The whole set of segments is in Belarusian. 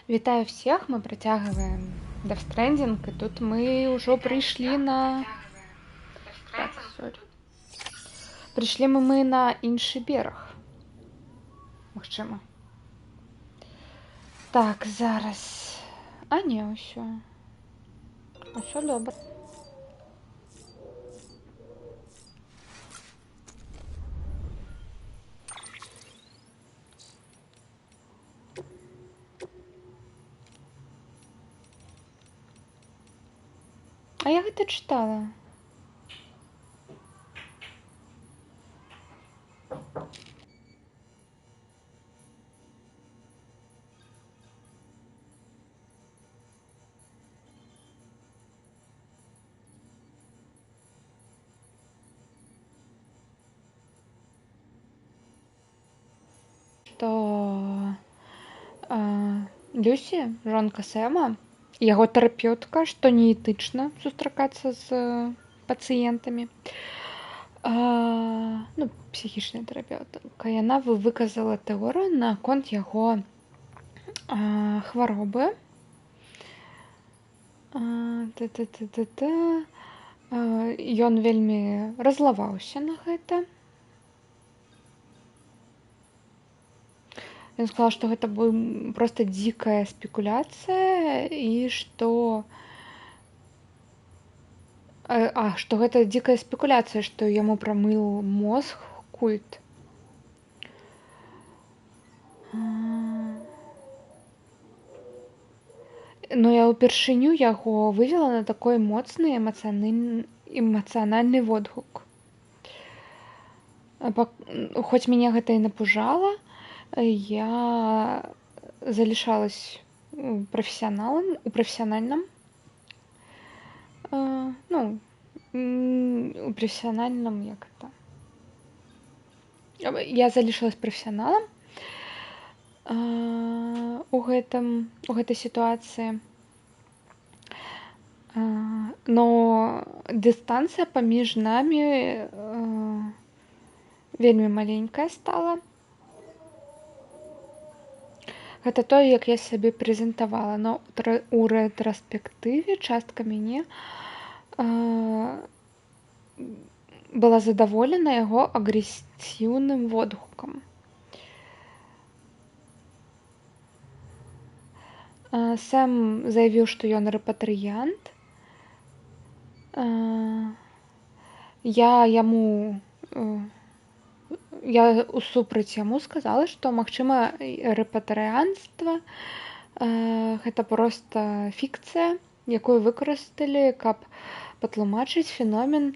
Вітаю всех, мы працягваем Death Stranding, і тут мы ўжо прыйшлі на... Так, сорі. Прыйшлі мы на іншы бераг. Магчыма. Так, зараз... А не, ўсё. Усё добра. А я гэта чытала. Што Люсі, жонка Сэма, яго тэрапеўтка, што неэтычна сустракацца з пацыентамі. Ну, псіхічная тэрапеўтка. Яна выказала тэорыю наконт яго хваробы. Ён вельмі разлаваўся на гэта. Ён сказаў, што гэта была проста дзікая спекуляцыя і што... што гэта дзікая спекуляцыя, што яму прамыў мозг культ. Но я ўпершыню яго вывела на такой моцны эмацыянальны водгук. Хоць мяне гэта і напужала, я залишалась у профессиональном, як это? Я залишалась профессионалом у гэтай ситуации, но дистанция паміж нами вельмі маленькая стала. Гэта тое, як я сябе прэзентавала, но у рэтраспектыве частка мяне была задаволена яго агрэсіўным водгукам. Сэм заявіў, што ён рэпатрыянт. Я усупраць яму сказала, што, магчыма, рэпатрыянства гэта проста фікцыя, якую выкарысталі, каб патлумачыць феномен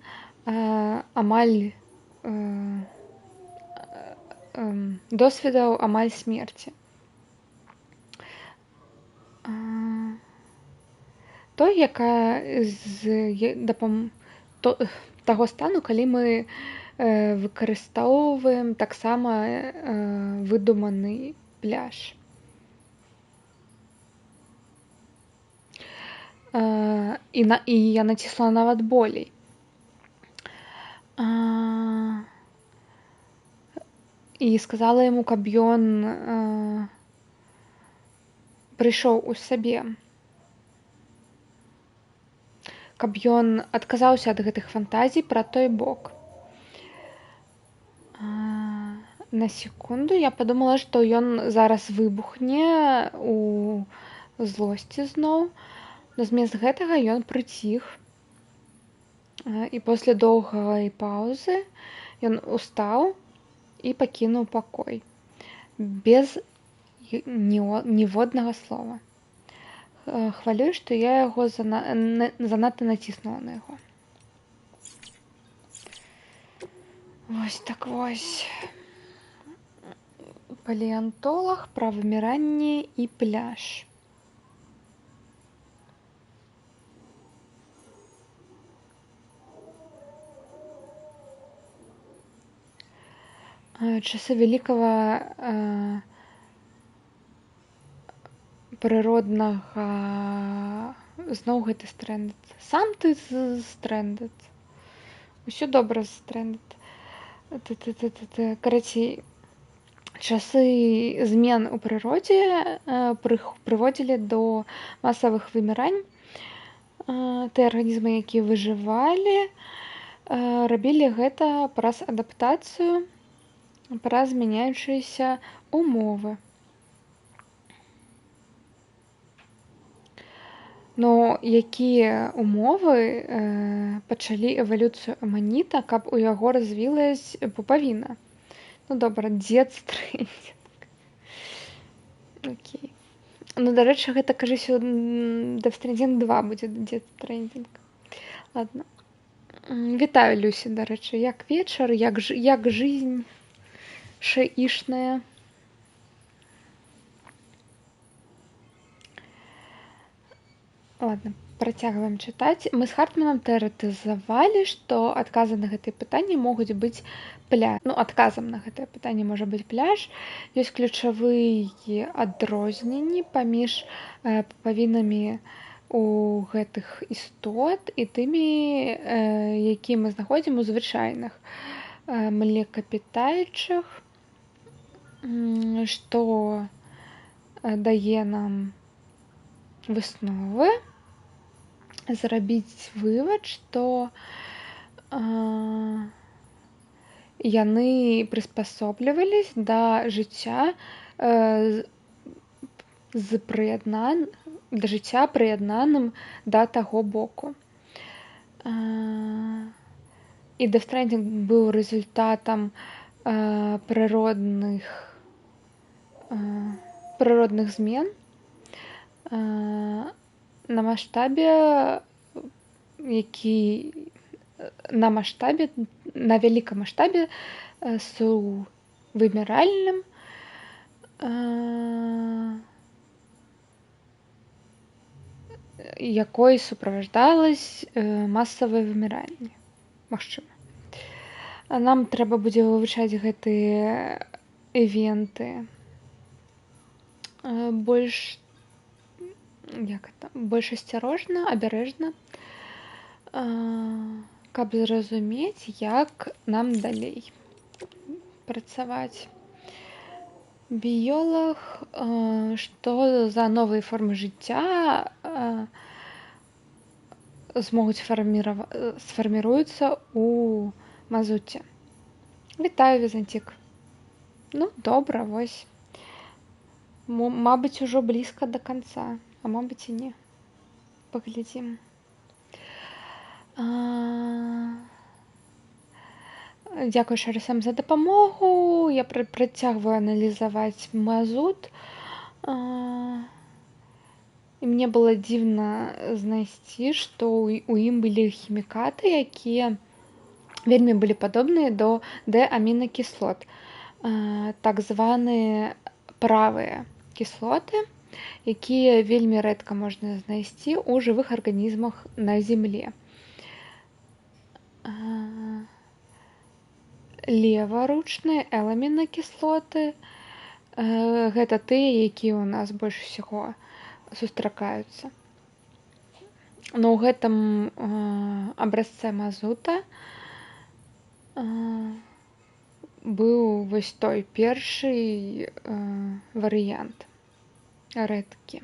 досведаў амаль смерці. Таго стану, калі мы выкарыстоўваем таксама выдуманы пляж. І я націсла нават болей. І сказала яму, каб ён прыйшоў у сабе. Каб ён адказаўся ад гэтых фантазій пра той бок. На секунду я подумала, што ён зараз выбухне у злосці зноў, но замест гэтага ён прыціх. І пасля доўгай паўзы ён устаў і пакінуў пакой. Без ніводнага слова. Хвалюю, што я яго занадта націснула на яго. Вось так вось. Палеантолог, пра выміранне і пляж. Часы великого прыроднага... Зноў гэты Stranded. Сам ты Stranded. Усё добра з Stranded. Карацей, часы змен у прыродзе прыводзілі до масавых вымірань. Тыя арганізмы, якія выжывалі, рабілі гэта праз адаптацыю, праз змяняючыя умовы. Но якія умовы пачалі эвалюцыю аманіта, каб у яго развілася пупавіна? Ну добра, дзед Стрэндзінг. Окей. Ну, дарэчы, гэта, кажуся, Death Stranding 2 будзе дзед Стрэндзінг. Ладно. Вітаю, Люсі, дарэчы. Як вечар, як жизнь шаішная. Ладно, працягваем чытаць. Мы з Хартманам тэарэтызавалі, што адказам на гэтае пытанне могуць быць пляж. Ну, адказам на гэтае пытанне можа быць пляж. Ёсць ключавыя адрозненні паміж павінамі у гэтых істот і тымі, якія мы знаходзім у звычайных млекапітаючых, што дае нам высновы зрабіць вывад, што яны прыспасоблівались да жыцця да жыцця прыяднаным да таго боку. І Death Stranding быў результатам прыродных змен на вялікам маштабе сувыміральным, якой суправаджалось масавае выміранне. Магчыма. Нам трэба будзе вывучаць гэтыя івенты больш асцярожна, абярэжна, каб зразумець, як нам далей працаваць. Біёлаг, што за новыя формы жыцця сфарміруюцца у мазуце. Вітаю, Візантик. Ну, добра, вось. Мабыць, ужо блізка да канца, а мабыць і не. Паглядзім. Дзякую яшчэ раз за дапамогу. Я працягваю аналізаваць мазут. І мне было дзіўна знайсці, што ў ім былі хімікаты, якія вельмі былі падобныя до D-амінакіслот. Так званыя правыя кіслоты, якія вельмі рэдка можна знайсці ў жывых арганізмах на Зямле. Леваручныя L-амінакіслоты – гэта тыя, якія ў нас больш усяго сустракаюцца. Но ў гэтым абразцы мазута быў вось той першы варыянт, рэдкі.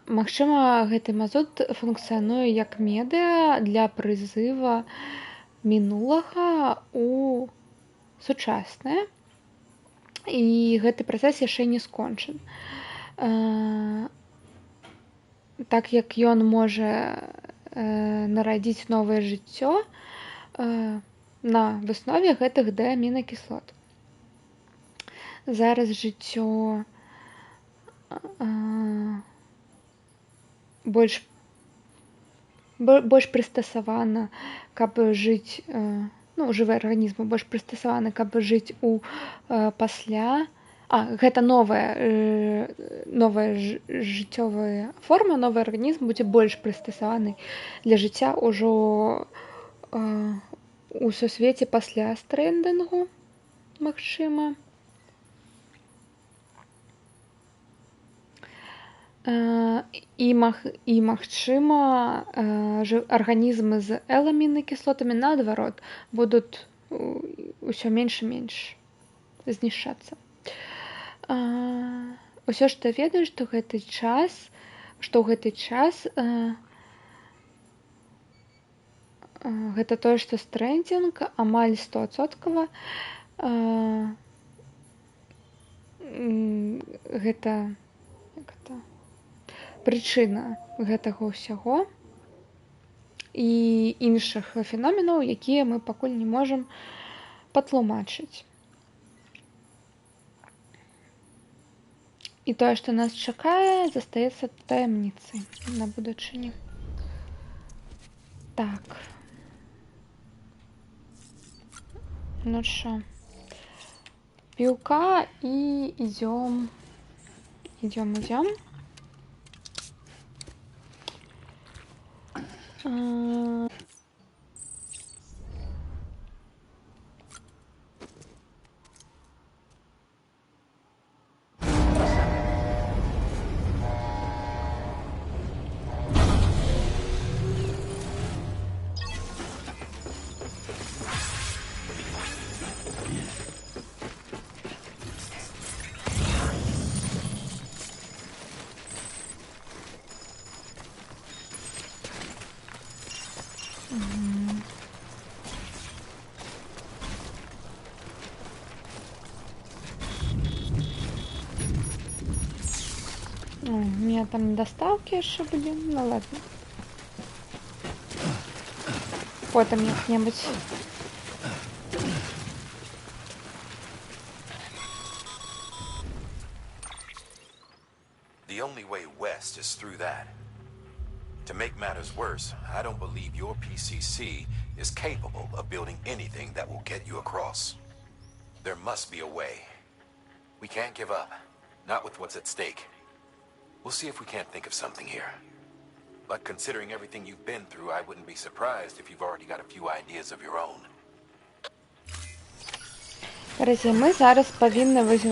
Магчыма, гэты мазут функцыянуе як медыа для прызыва мінулага ў сучаснае, і гэты працэс яшчэ не скончаны. Так як ён можа нарадзіць новае жыццё на выснове гэтых D-амінакіслот. Зараз жыццё больш прыстасавана, каб жыць, жывыя арганізмы больш прыстасаваны, каб жыць у пасля. Гэта новая жыццёвая форма, новы арганізм будзе больш прыстасаваны для жыцця ўжо у сусвеце пасля Стрэндынгу, магчыма. І магчыма, арганізмы з L-амінакіслотамі, наадварот, будуць усё менш і менш знішчацца. Усё, што ведаю, што ў гэты час гэта тое, што стрэндзінг амаль 100%, гэта прычына гэтага ўсяго і іншых феноменаў, якія мы пакуль не можам патлумачыць. І тое, што нас чакае, застаецца таямніцай на будучыню. Так. Ну що, піўка і ідём. У меня там доставки еще были, ну ладно. Потом як-небудь. The only way west is through that. To make matters worse, I don't believe your PCC is capable of building anything that will get you across. There must be a way. We can't give up, not with what's at stake. We'll see if we can't think of something here. But considering everything you've been through, I wouldn't be surprised if you've already got a few ideas of your own. Друзі, ми зараз павінны вось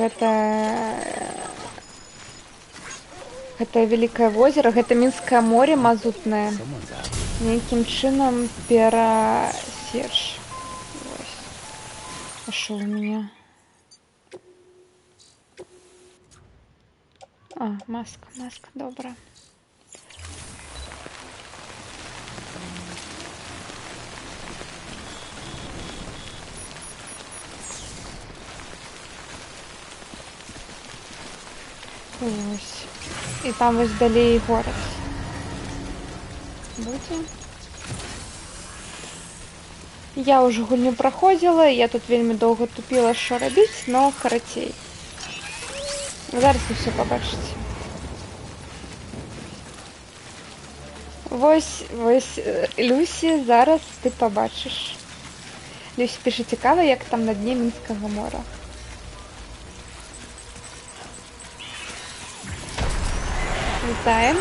гэта вялікае возера, гэта Мінскае море мазутнае, нейкім чынам перасечь. А шо у меня? Маска, добра. Ось. І там ось далей город. Будзе. Я уже гульню праходзіла, я тут вельмі доўга тупіла, що рабіць, но карацей. Зараз вы все побачыце. Вось, Люсі, зараз ты побачыш. Люсі піша, цікава, як там на дне Мінскага мора. Вітаем.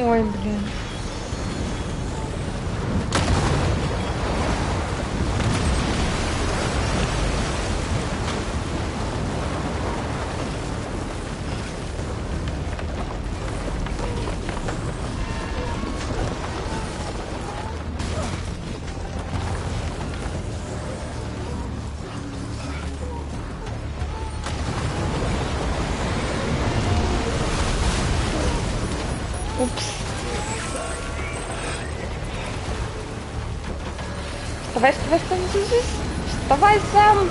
Ой, блин. Упс. Вставай сам!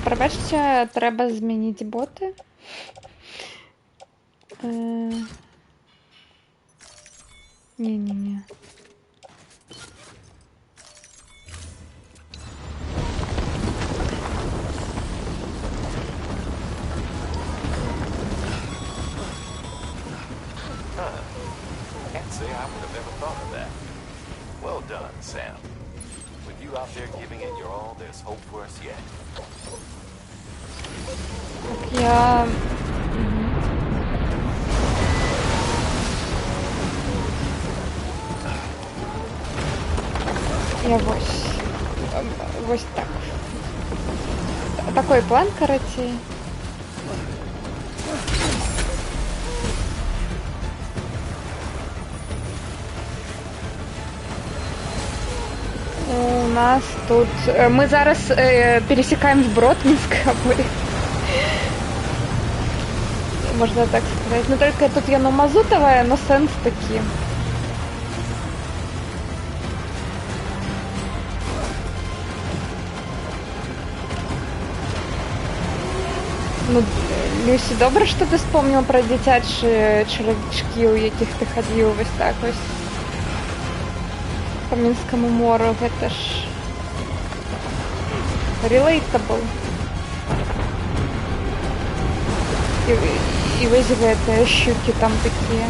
Пробачте, треба змінити боти. Ні. Can't say I would have ever thought of that. Well done, Sam. With you out there giving it your all, there's hope for us yet. Я... Я вось так. Такой план, короче. У нас тут... Мы зараз пересекаем сброд Минского. Можно так сказать. Но только тут яно мазутовая, но сенс таки. Ну, Люсі, добре, що ти вспомнила про дитячі черевички, у яких ти ходив ось так ось по Мінському морю. Це ж relatable. І весь гэта щуки там такі.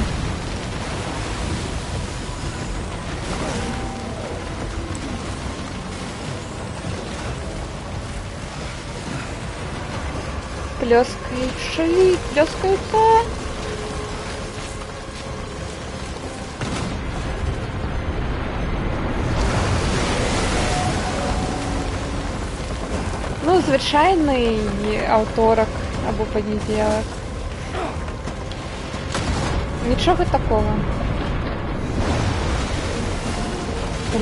Плескаются. Ну, звичайний авторок або понеділок. Нічого такого.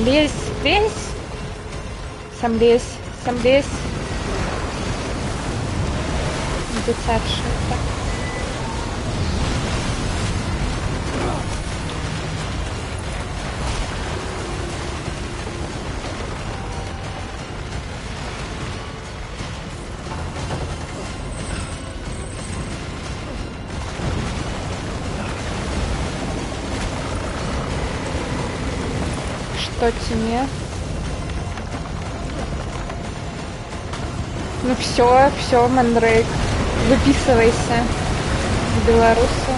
Лезь. Сам лезь. Дитяче, так. Что тебе? Ну все, Мандрейк. Выписывайся, белорусы.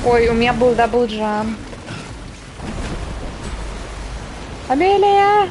Ой, у меня был даблджамп. Амелия!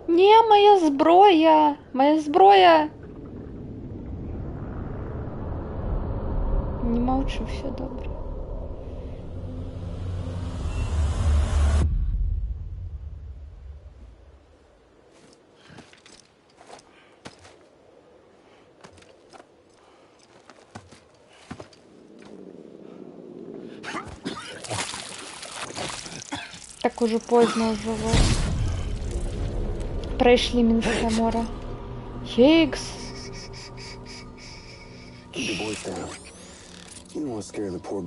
Не, моя зброя! Моя зброя! Не молчу, все добре. Так уже поздно уже вот. Пройшли Мінське море. Хіггс.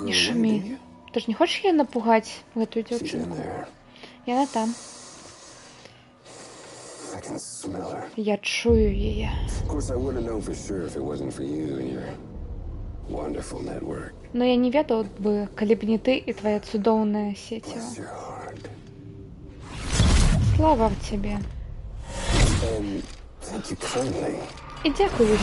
Не шуми. Ты ж не хочешь ее напугать, эту девчонку? И она там. Я чую ее. Но я не ведал бы, коли б не ты и твоя цудоўная сеціва. Слава тебе. И дякую.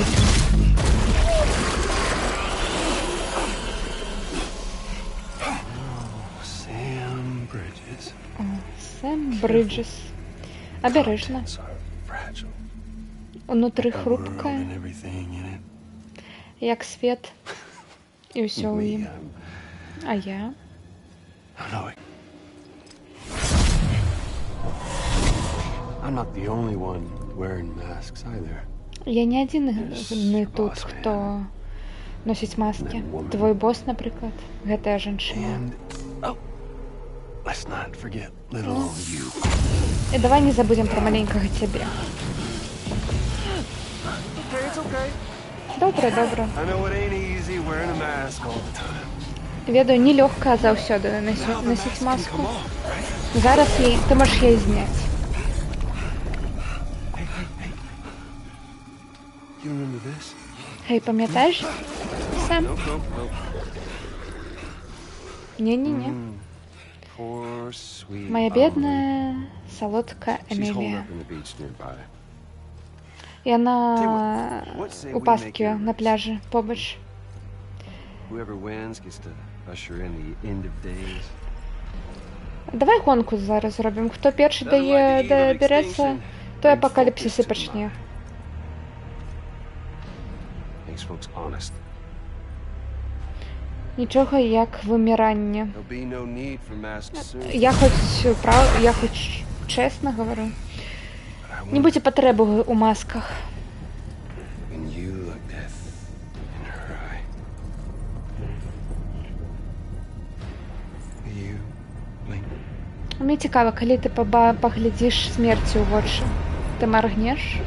Сэм Бриджес. Обережно. Внутри хрупкая, як свет, и все у им. А я? Я не один тут, хто носить маски. Твой босс, например, гэтая женщина. И давай не забудем про маленького тебя. Добре, добре. Ведаю, нелегко заўсёды носить маску. Зараз ты можешь її зняти. Хей, пам'ятаєш? Сэм? Не-не-не. Моя бедная, солодкая Эмилия. И она у пастки на пляже побач. Давай гонку зараз зробимо. Хто перший добереться, той апокаліпсис і почне. Нічого як вимирання. Я хоч чесно говорю. Не будьте потреби у масках. Мне цікаво, коли ти поглядиш смерті у вочі, ти моргнеш?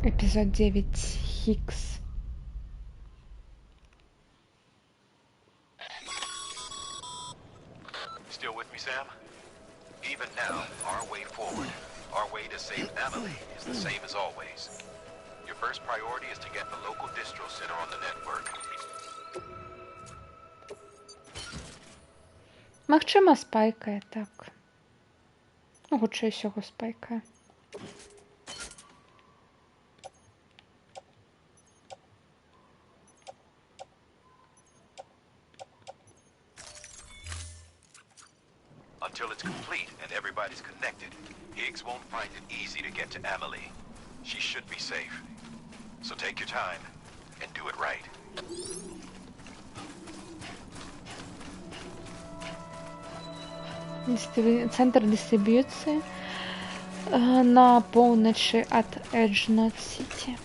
Эпизод 9. Хиггс. Still with me, Sam? Even now, our way forward, our way to save Emily is the same as always. Your first priority is to get the local distro center on the network. Магчыма, спайкае так. Ну, хутчэй усяго спайкае. Until it's complete and everybody's connected, Higgs won't find it easy to get to Emily. She should be safe. So take your time and do it right. Центр дистриб'юції на поўначы ад Эджнот-Сіті.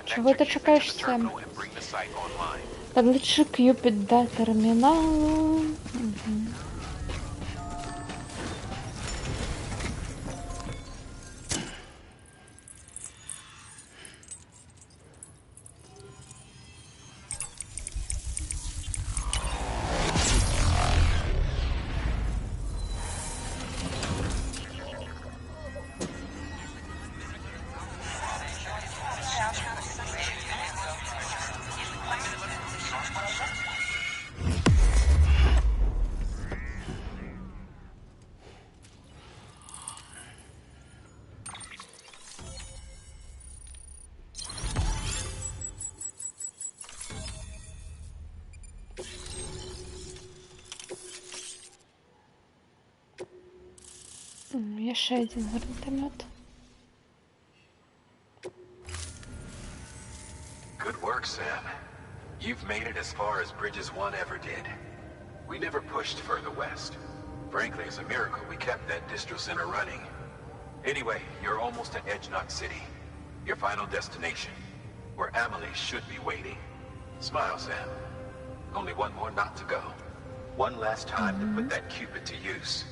Чого ти чекаєш, Сэм? Подлечи Кьюпид до терміналу. Яшчэ один гранатомет. Good work, Sam. You've made it as far as Bridges 1 ever did. We never pushed further west. Frankly, it's a miracle we kept that distro center running. Anyway, you're almost at Edge Knot City, your final destination, where Amelie should be waiting. Smile, Sam. Only one more knot to go. One last time to put that Cupid to use.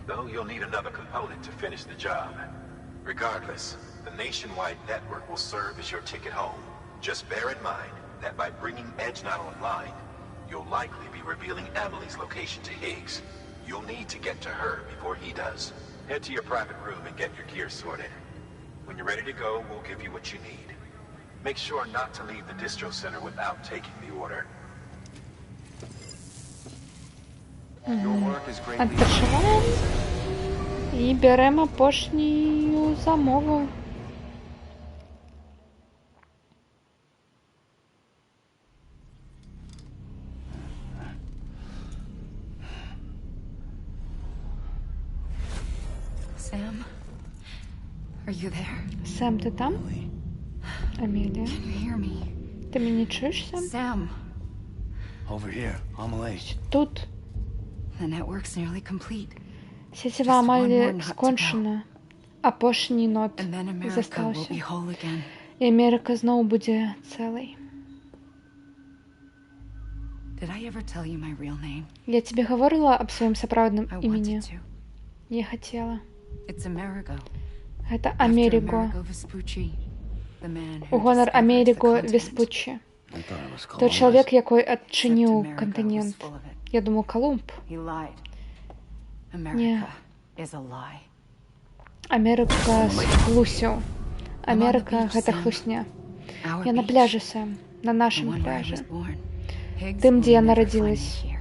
Though you'll need another component to finish the job. Regardless, the nationwide network will serve as your ticket home. Just bear in mind that by bringing Edge Knot online, you'll likely be revealing Amelie's location to Higgs. You'll need to get to her before he does. Head to your private room and get your gear sorted. When you're ready to go, we'll give you what you need. Make sure not to leave the distro center without taking the order. Відпочиваємо і беремо поршню замову. Sam, are you there? Сем, ти там? Амелія, Can you hear me? ти мене чуєш, Сем? Sam, Over here, Amelie. Тут the network's nearly complete. сетєва Амелі скончена, а поршній нот And then America will застався. be whole again. І Америка знову буде цілий. Did I ever tell you my real name? Я тобі говорила об своєму справжньому I імені? wanted to. Я хотіла. It's Amerigo. Це After Америго. Amerigo Vespucci, the man У who гонор discovered the Америго continent. Веспуччі. I thought it was Той Columbus. чоловік, який Except відчинив America was континент. full of it. Я думаю, Колумб. He lied. America is a lie. Америка схлусив. Америка – це хлусня. Our Я на beach, пляжі, Сем. На the нашому one where I пляжі. was born. Higgs Тим, will де я never find народилась. me here.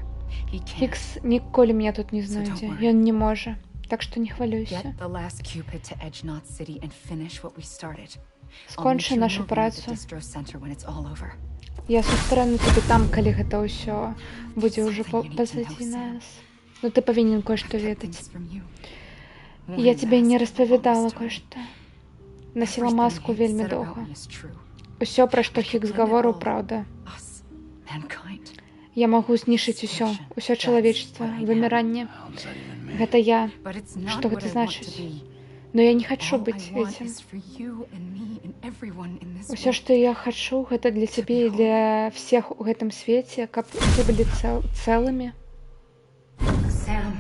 He can't. Хікс ніколи мене тут не знайде. worry. Він не може. Так що не хвилюйся. Get the last Cupid to Edge Knot City and finish what we started. Скончи нашу I'll meet you працю. at the distro center when it's all over. Я сустрену тебе там, коли це все буде вже Something you need to позади know, Sam. нас. Ну ти повинен кое-що I've kept ведати. things from you. Я One тебе не last розповідала long story. кое-що. Носила Everything маску Higgs вельми said довго. about me is true. Усе, про що Хікс говорив, all. правда. Us, mankind. Я можу знищити усе чоловічество, вимирання. How does that even mean? Це я. But it's not Что what это I want значит? to be. Но я не хочу All быть I want этим. is for you and me and everyone in this Все, world. что я хочу, это для тебе и для всех в этом свете, как все были целыми. Sam.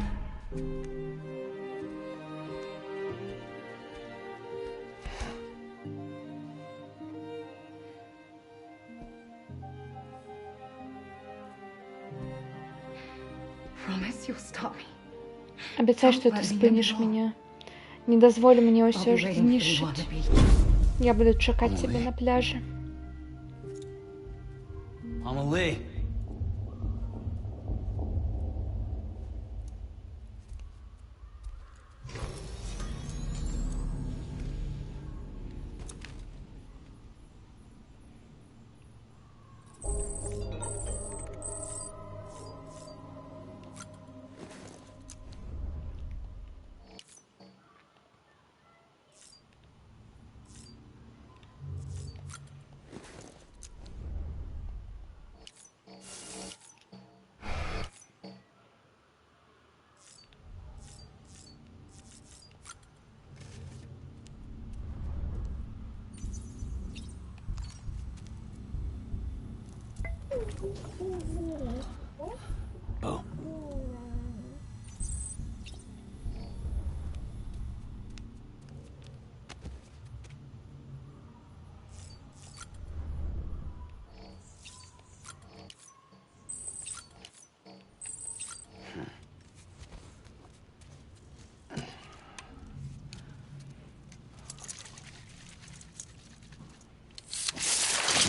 Promise you'll stop me. Обещай, что ты спынешь меня. Не дозволь мне I'll все be waiting for you on знищить. the beach. Я буду чекать тебя на пляже. Amelie. Oh.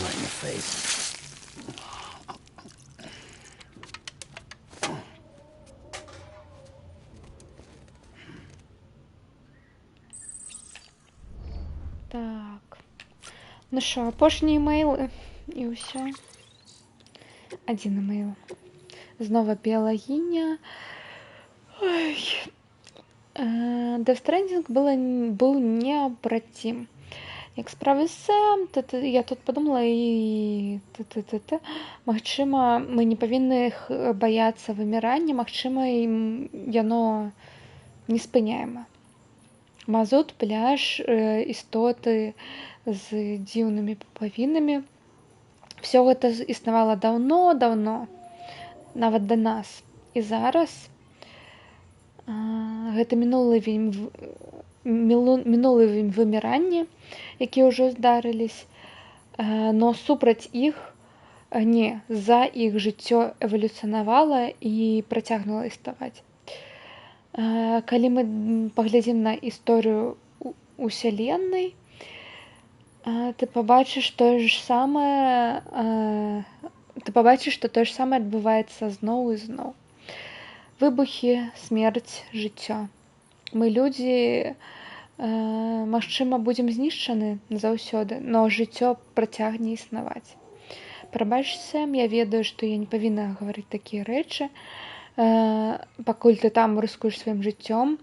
Right in the face. Так. Ну що, пошні імейли і усе. Один імейл. Знову біологиня. Ой. Death Stranding был необратим. Як справы Сэм, я тут подумала і магчыма, мы не павінны баяцца вымірання, магчыма, яно не спыняема. Мазут, пляж, істоты з дзіўнымі павіннымі. Всё гэта існавала даўно, нават да нас. І зараз гэта мінулыя выміранні, якія ўжо здарылись, но супраць іх, не, за іх жыццё эвалюцыянавала і працягнула існаваць. Калі мы паглядзім на історыю Уселеннай, ты пабачыш, што тое ж самае адбываецца зноў і зноў. Выбухі, смерць, жыццё. Мы людзі, магчыма, будзем знішчаны заўсёды, но жыццё працягне існаваць. Прабач, Сэм, я ведаю, што я не павінна гаварыць такія рэчы, пакуль ты там рыскуеш сваім жыццём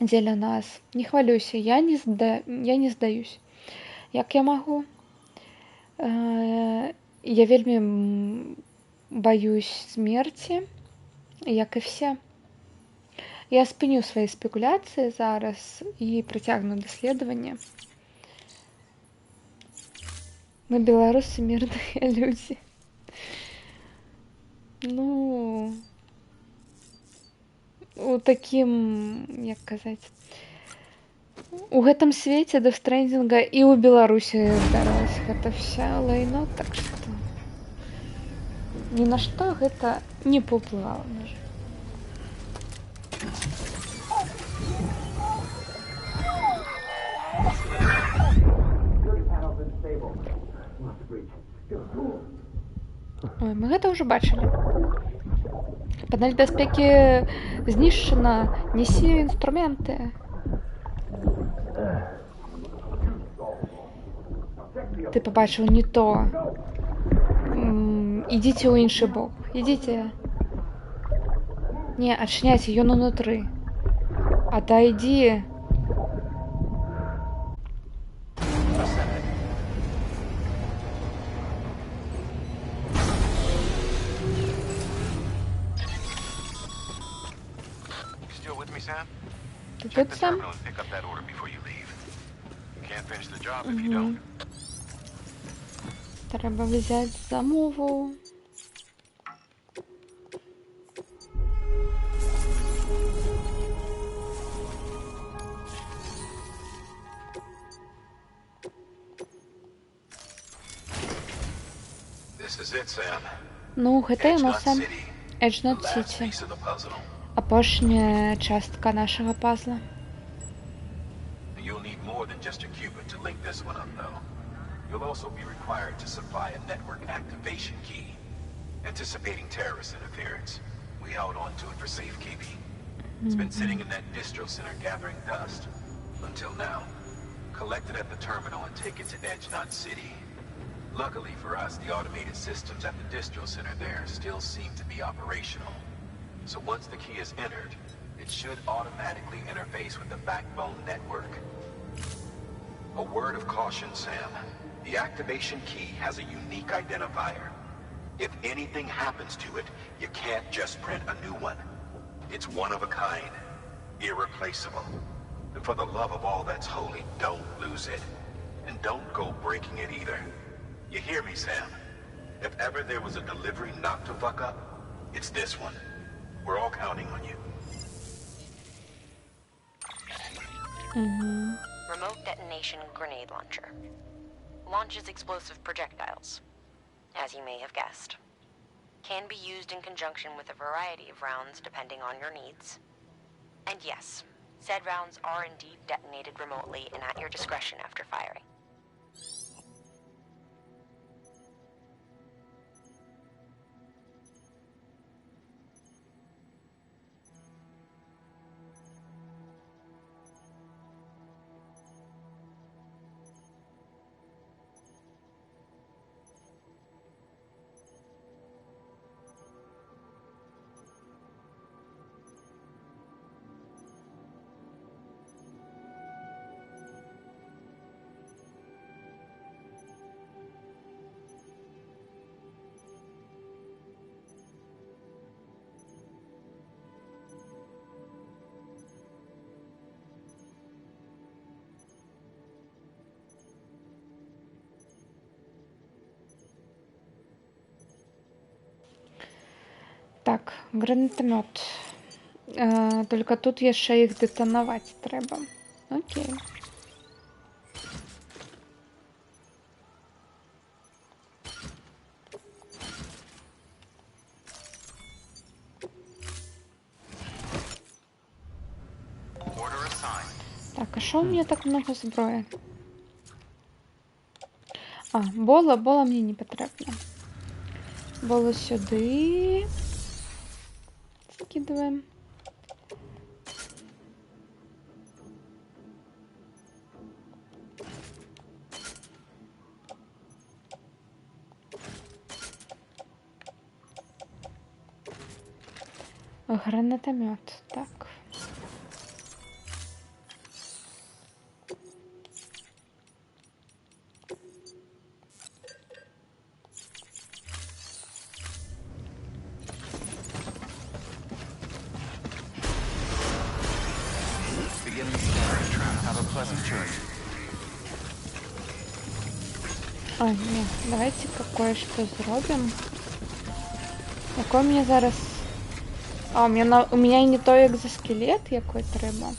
дзеля нас. Не хвалюйся, я не здаюсь. Як я магу? Я вельмі баюсь смерці, як і все. Я спыню свае спекуляцыі зараз і працягну даследаванне. Мы беларусы мірныя людзі. Ну, у такім, як казаць, у гэтым свеце Death Stranding і ў Беларусі здаралася гэта вся лайно, так што ні на што гэта не паўплывала, на жаль. Ой, мы гэта ўжо бачылі. Панель бяспекі знішчана, несі інструменты. Ты пабачыў не то. Ідзіце ў іншы бок. Ідзіце. Не, адчыняйце, ён унутры. Адайдзі. Ты тут сам? Треба взяти замову. Ну, гэта яно сам. Эджнот Сіті. Апошняя частка нашага пазла. You'll also be required to supply a network activation key. Anticipating terrorist interference, we held on to it for safekeeping. It's been sitting in that distro center gathering dust. Until now. Collect it at the terminal and take it to Edgenot City. Luckily for us, the automated systems at the distro center there still seem to be operational. So once the key is entered, it should automatically interface with the backbone network. A word of caution, Sam. The activation key has a unique identifier. If anything happens to it, you can't just print a new one. It's one of a kind, irreplaceable. And for the love of all that's holy, don't lose it. And don't go breaking it either. You hear me, Sam? If ever there was a delivery not to fuck up, it's this one. We're all counting on you. Remote detonation grenade launcher. Launches explosive projectiles, as you may have guessed. Can be used in conjunction with a variety of rounds depending on your needs. And yes, said rounds are indeed detonated remotely and at your discretion after firing. Гранатомет. Только тут яшчэ іх дэтанаваць трэба. Окей. Так, а що у меня так много зброї? Бола мне не потрібно. Болу сюди. Скидываем. Гранатомет. Так. Нет, давайте кое-что зробим. Якой мне зараз... у меня і не той екзоскелет, який треба.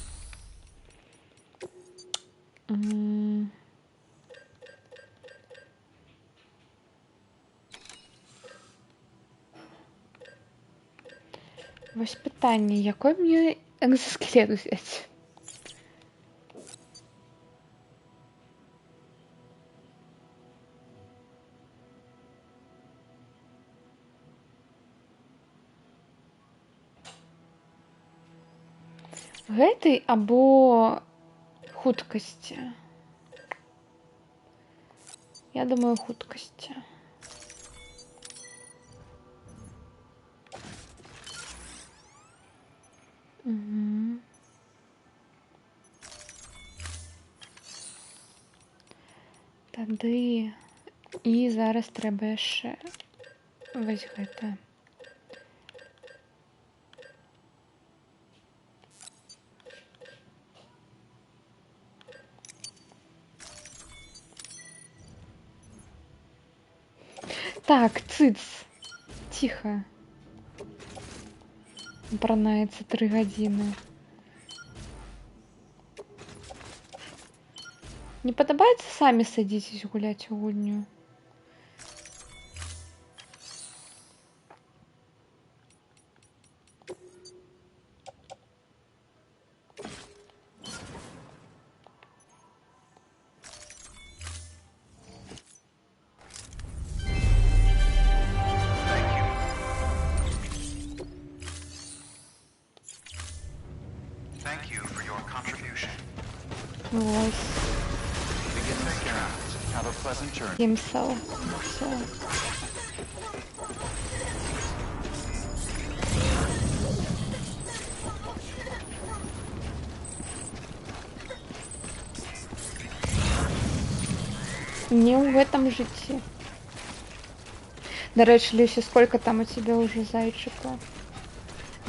Ось питання, який мені екзоскелет взяти? Гэты або хуткасці. Я думаю, хуткасці. Угу. Тады і зараз трэба яшчэ вось гэта. Так, цыц. Тихо. Апранаецца 3 гадзіны. Не падабаецца самі садзіцесь гуляць у гульню? Геймсел. Все. Не в этом житті. До речі, Люся, сколько там у тебя уже зайчиков?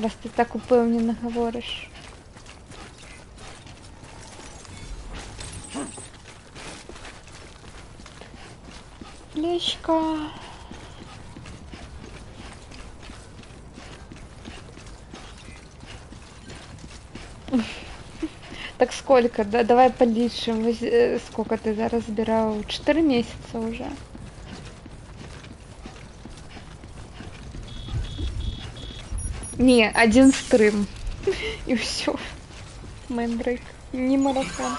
Раз ты так упевнено говоришь. Лечка. Так сколько? Да, давай полічимо. Сколько ты зараз збирав? 4 месяца уже. Не, 1 стрим. И все. Мейнбрейк. Не марафон.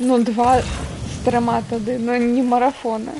Ну, 2 стрима туди, но не марафони.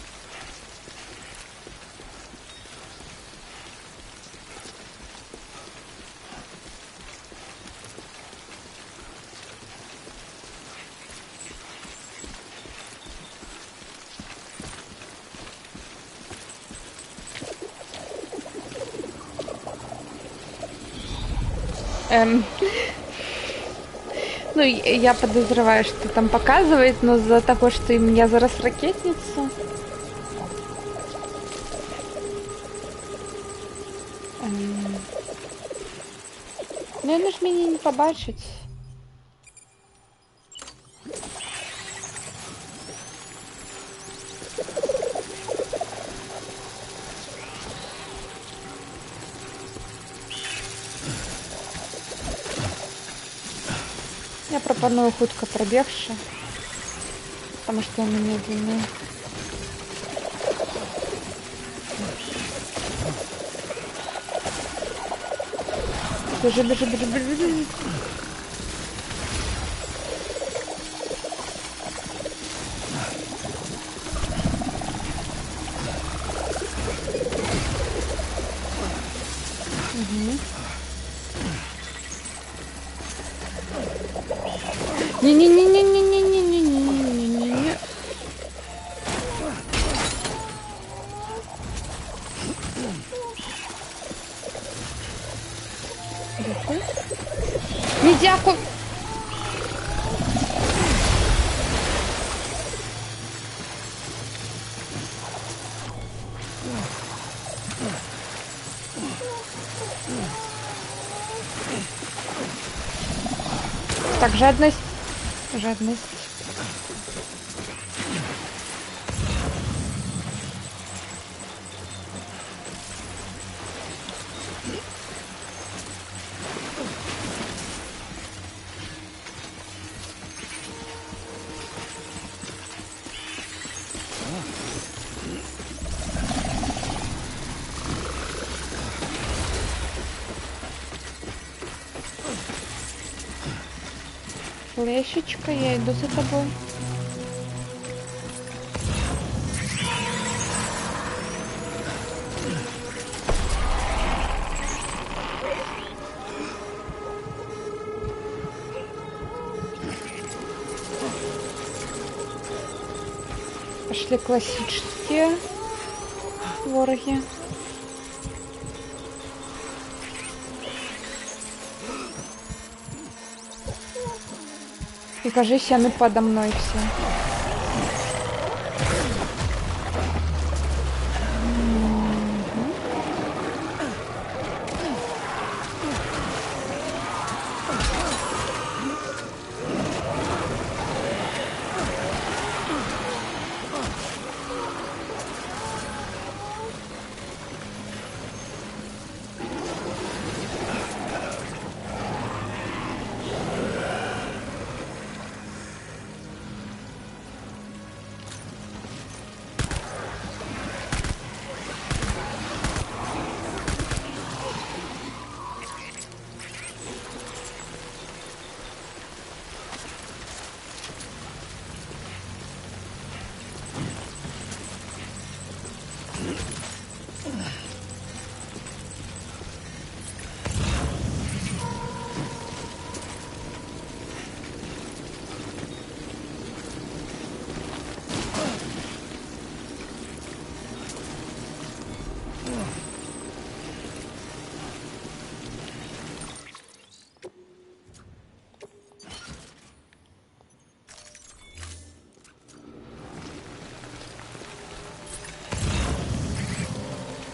Ну, я подозреваю, что там показывает, но за того, что я зараз ракетницу. Ну, яно ж мяне не побачить. Я пропоную хутка пробегши, потому что он медленный. Бежи, бежи, бежи, бежи, бежи. Не-не-не-не-не-не-не-не-не-не-не-не. Не дякую. Так, жадность. Жадность. Флешечка, я иду за тобой. Пошли классические вороги. И кажись, они подо мной все.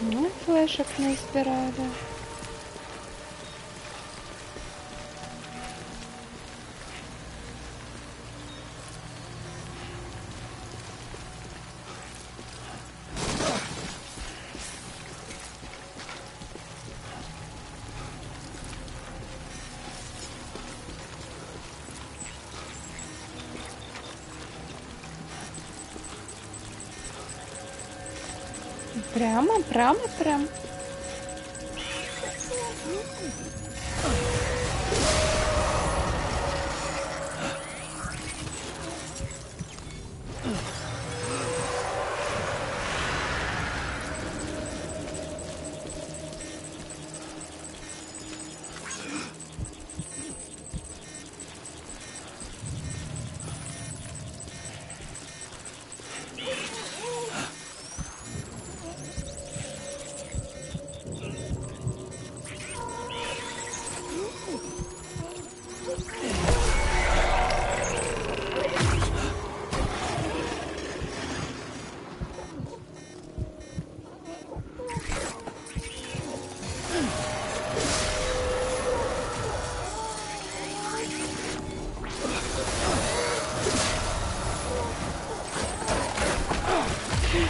Ну, флешек не избирали. Прямо.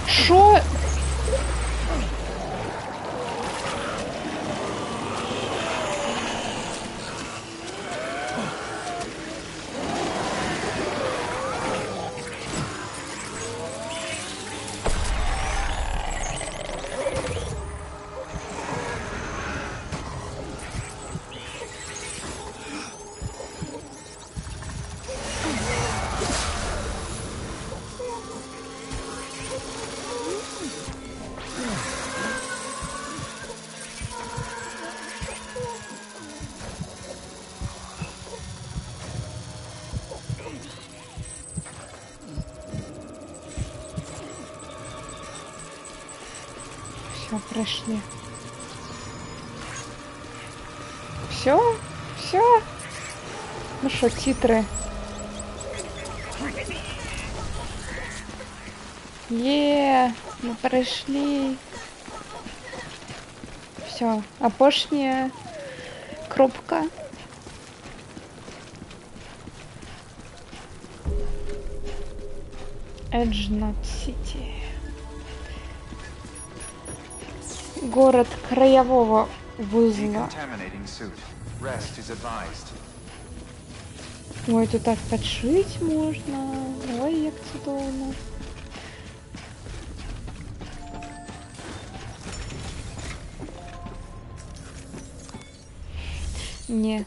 Шо? Все, прошли. Все? Все? Ну что, титры? Мы прошли. Все, апошняя кропка. Эджнот Сити. Город краевого вузла. Ой, тут так подшить можно. Ой, як цудовно. Не.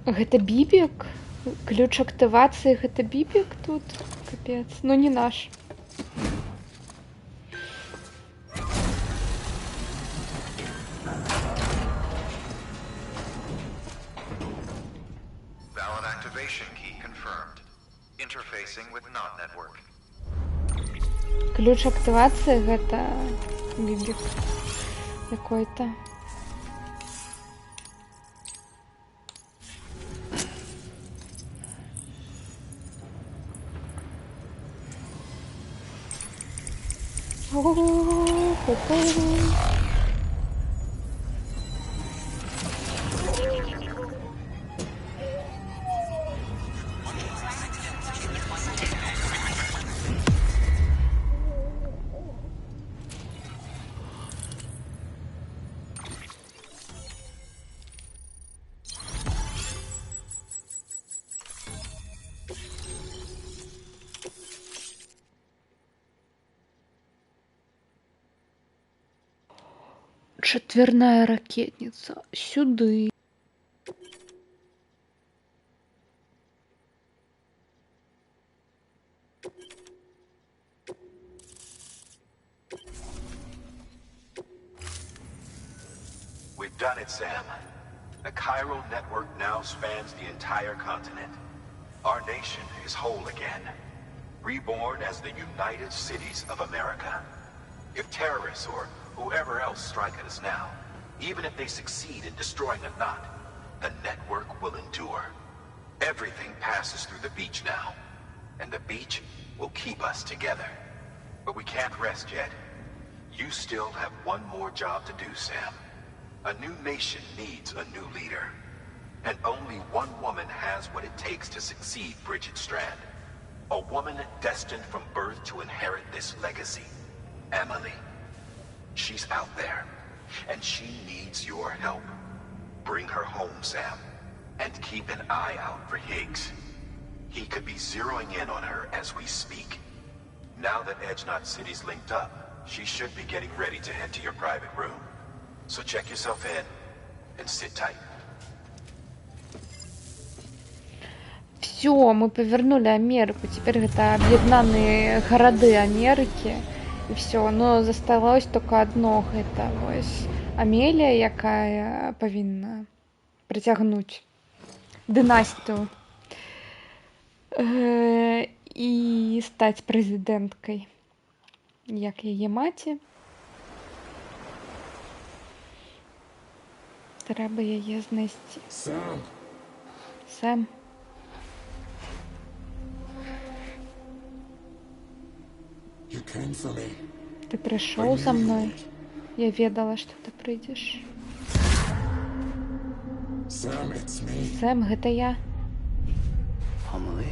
Гэта бібік? Ключ актывацыі гэта бібік тут? Капец. Ну не наш. Valid activation key confirmed. Interfacing with NOT network. Ключ актывацыі гэта бібік какой-то. Четверная ракетница. Сюды. We've done it, Sam. The chiral network now spans the entire continent. Our nation is whole again. Reborn as the United Cities of America. If terrorists or whoever else strike at us now, even if they succeed in destroying a knot, the network will endure. Everything passes through the beach now, and the beach will keep us together. But we can't rest yet. You still have one more job to do, Sam. A new nation needs a new leader. And only one woman has what it takes to succeed Bridget Strand. A woman destined from birth to inherit this legacy. Emily. She's out there, and she needs your help. Bring her home, Sam, and keep an eye out for Higgs. He could be zeroing in on her as we speak. Now that Edgenot City's linked up, she should be getting ready to head to your private room. So check yourself in and sit tight. Все, мы повернули Америку. Теперь это об'єднані городи Америки. І все, но засталось только одно, гэта вось Амелія, якая павінна прыцягнуць дынастыю і стаць прэзідэнткай, як яе маці. Трэба яе знайсці. Сэм. Ты пришел за мной. Я ведала, что ты придешь. Сэм, гэта я. Amelie.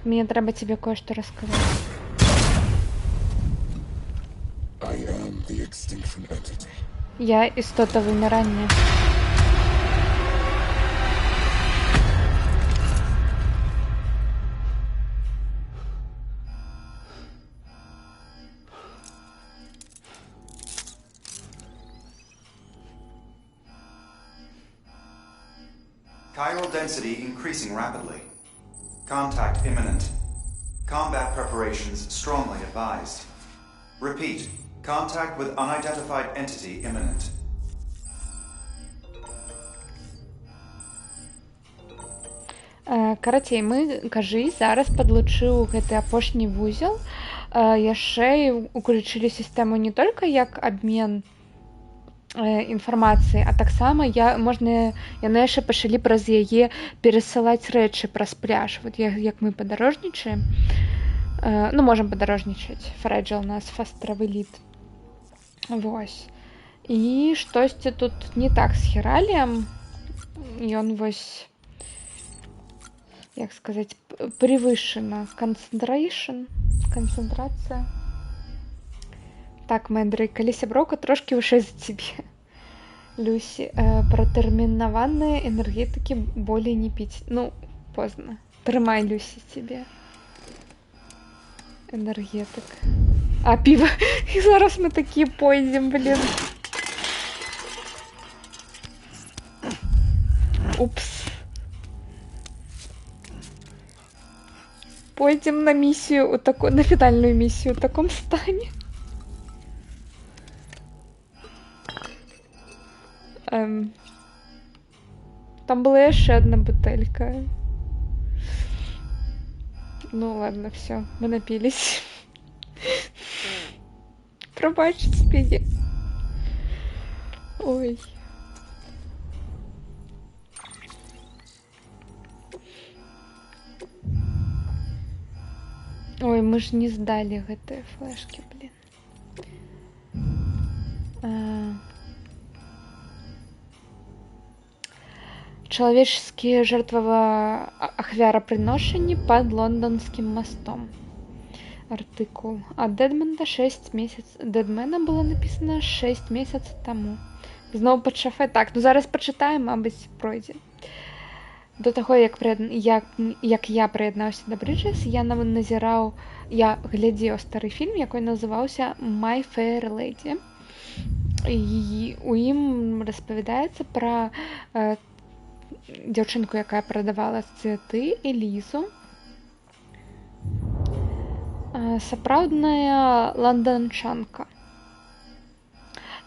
Мне трэба тебе кое-што расказаць. Я істота вымірання. Chiral density increasing rapidly. Contact imminent. Combat preparations strongly advised. Repeat. Contact with unidentified entity imminent. Карацей, мы, кажы, зараз падлучыў гэты апошні вузел. Яшчэ уключылі сістэму не толькі як абмен інфармацыі, а таксама яны яшчэ пачалі праз яе перасылаць рэчы праз пляж. Вот як мы падарожнічаем, ну, можам падарожнічаць. Фрэджыл нас фастравы лід. Вось. І штосьці тут не так з Хераліем. Ён вось, як сказаць, превышена канцэнтрацыя. Так, Мэдрый, калі сяброўка трошкі вышэй за цябе. Люсі, пратэрмінаваныя энергетыкі болей не піць. Ну, позна. Трымай, Люсі, цябе. Энергетык. А, піва. І зараз мы такія пойдзем, блин. Упс. Пойдзем на місію, на фінальную місію ў таком стане. Там была яшчэ одна бутэлька. Ну ладно, все, мы напились. Пробачьте меня. Ой. Ой, мы ж не сдали гэтыя флешки, блин. Человеческие жертвоахвяраприношения под Лондонским мостом. Артикул. А Дэдмена 6 месяцев. Дэдмена было написано 6 месяцев тому. Знову під шафе. Так, ну зараз почитаємо, мабуть, пройде. До того, як я приєднався до Bridges, я глядів старий фільм, який називався My Fair Lady. І у ім розповідається про дзяўчынку, якая прадавала цветы, Элізу. Сапраўдная ланданчанка.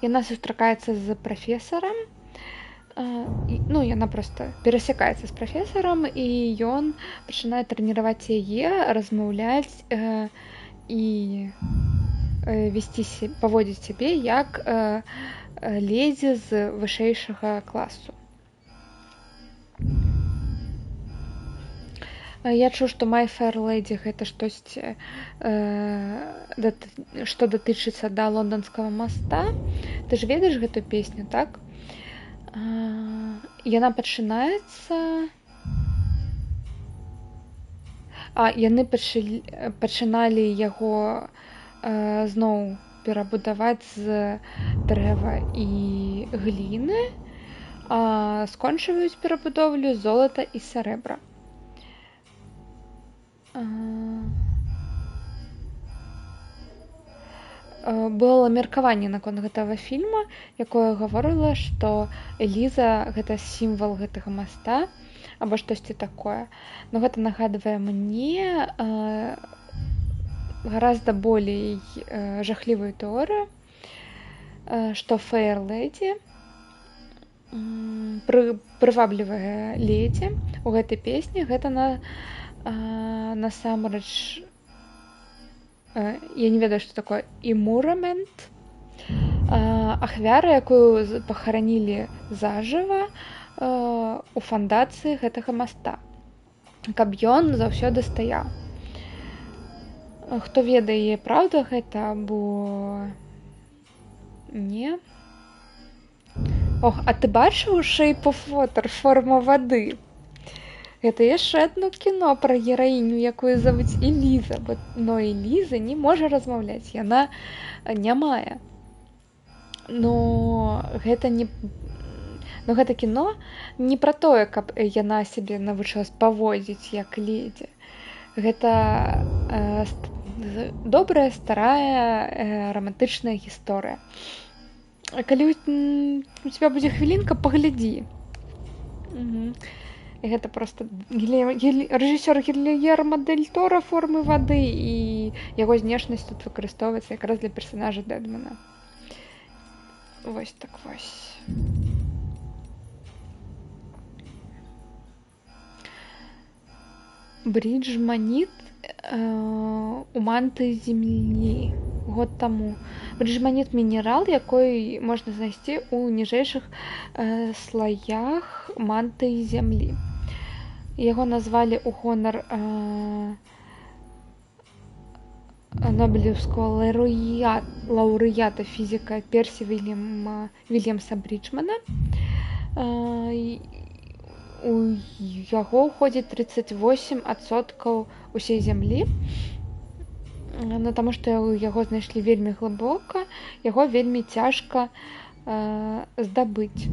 Яна сустракаецца з прафесарам. Ну, яна просто перасякаецца з прафесарам, і ён пачынае трэніраваць яе, размаўляць і паводзіць сябе як ледзі з вышэйшага класу. Я чуў, што My Fair Lady гэта штосьці, што датычыцца да лонданскага моста. Ты ж ведаеш гэту песню, так? Яна пачынаецца... яны пачыналі яго зноў перабудаваць з дрэва і гліны, а скончваюць перабудоўлю золата і срэбра. Было меркаванне наконт гэтага фільма, якое гаворыла, што Эліза гэта сімвал гэтага моста або штосьці такое. Но гэта нагадвае мне гораздо болей жахлівую тэорыю, што Fair Lady, прываблівая ледзі у гэтай песні, гэта насамрэч я не ведаю, што такое імурамент, ахвяры, якую пахаранілі зажыва у фундацыі гэтага моста, каб ён заўсёды стаяў. Хто ведае, праўда гэта, бо не. Ох, а ты бачыў Shape of Water, форма вады? Гэта яшчэ адно кіно пра гераіню, якую завуць Эліза, но Эліза не можа размаўляць, яна нямая. Но гэта кіно не пра тое, каб яна сябе навучылась паводзіць як ледзі. Гэта добрая, старая, романтычная гісторыя. Калі у тебя будзе хвілінка, паглядзі. І гэта проста рэжысёр Гільермо дель Торо формы вады, і яго знешнасць тут выкарыстоўваецца якраз для персанажа Дэдмана. Вось так вось. Бриджманіт у манты зямлі год таму. Бриджманіт мінерал, якой можна знайсці ў ніжэйшых слаях манты зямлі. Яго назвалі ў гонар нобелеўскага лаўрэата фізіка Персі Вільямса Бриджмана. У яго ўходзіць 38% усей зямлі, таму што яго знайшлі вельмі глыбока, яго вельмі цяжка здабыць,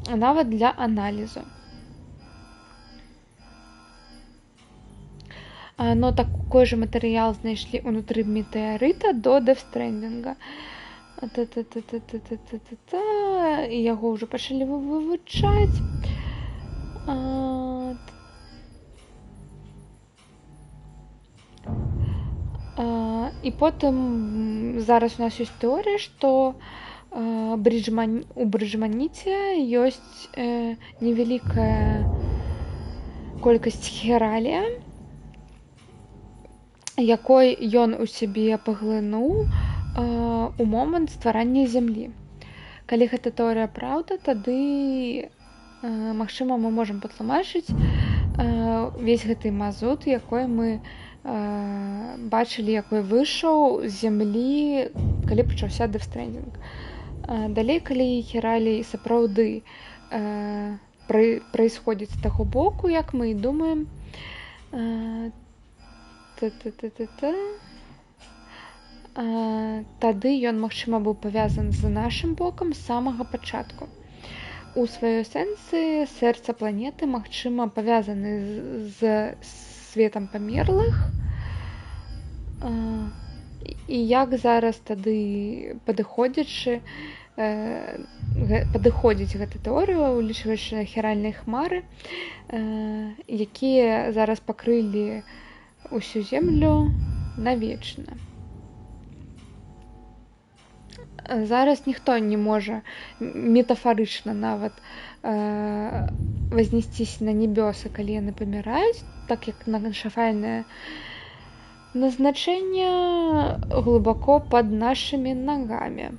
нават для аналізу. Но такой же матэрыял знайшлі ўнутры метэарыта до дэфстрэндінга. І яго ўжо пачалі вывучаць. І потым зараз у нас ёсць тэорыя, што у бриджманіце ёсць невялікая колькасць хералія, якой ён у сябе паглынуў у момант стварання зямлі. Калі гэта тэорыя праўда, тады магчыма, мы можам патлумачыць увесь гэты мазут, якой мы бачылі, якой выйшаў з зямлі, калі пачаўся дэфстрэндінг. Далей, калі хералій сапраўды праісходзіць з таго боку, як мы і думаем, тады ён, магчыма, быў павязан з нашым бокам з самага пачатку. У сваёй эсэнцыі сэрца планеты, магчыма, павязаны з светам памерлых. І як зараз тады падыходзіць гэта тэорыя, улічваючы хіральныя хмары, якія зараз пакрылі усю зямлю навечна. Зараз ніхто не можа метафарычна нават вознесціся на небёсы, калі яны паміраюць, так як нашафальнае назначэнне глыбоко пад нашымі нагамі.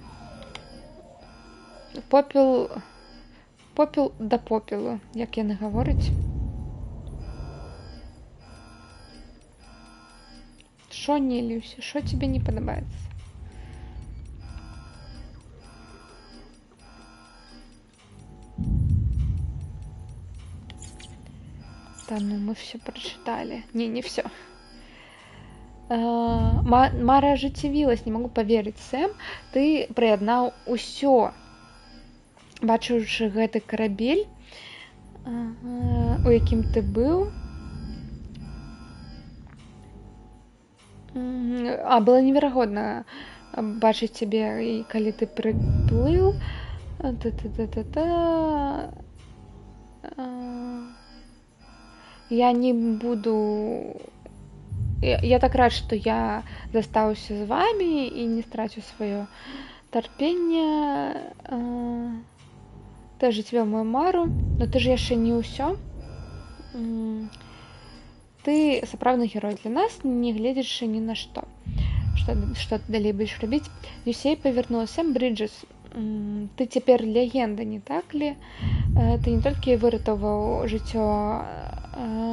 Попел да попелу, як яны гавораць. Шо не, Люся, шо тебе не падабаецца? Да, ну мы все прочитали. Не все. Мара ажыццявілась, не могу поверить. Сэм, ты прыяднаў усё. Бачыўшы гэты карабель, у якім ты быў. Было неверагодна бачыць цябе, і калі ты прыплыў. Я не буду... Я так рад, што я застаўся з вамі і не страцю сваё тарпенне. Ты ажыццявіў мою мару, но ты ж яшчэ не ўсё. Ты сапраўдны герой для нас, не гледзячы ні на што. что ты далей будзеш рабіць. Юсей павярнулася. Брыджэс, ты цяпер легенда, не так ли? Ты не толькі выратаваў жыццё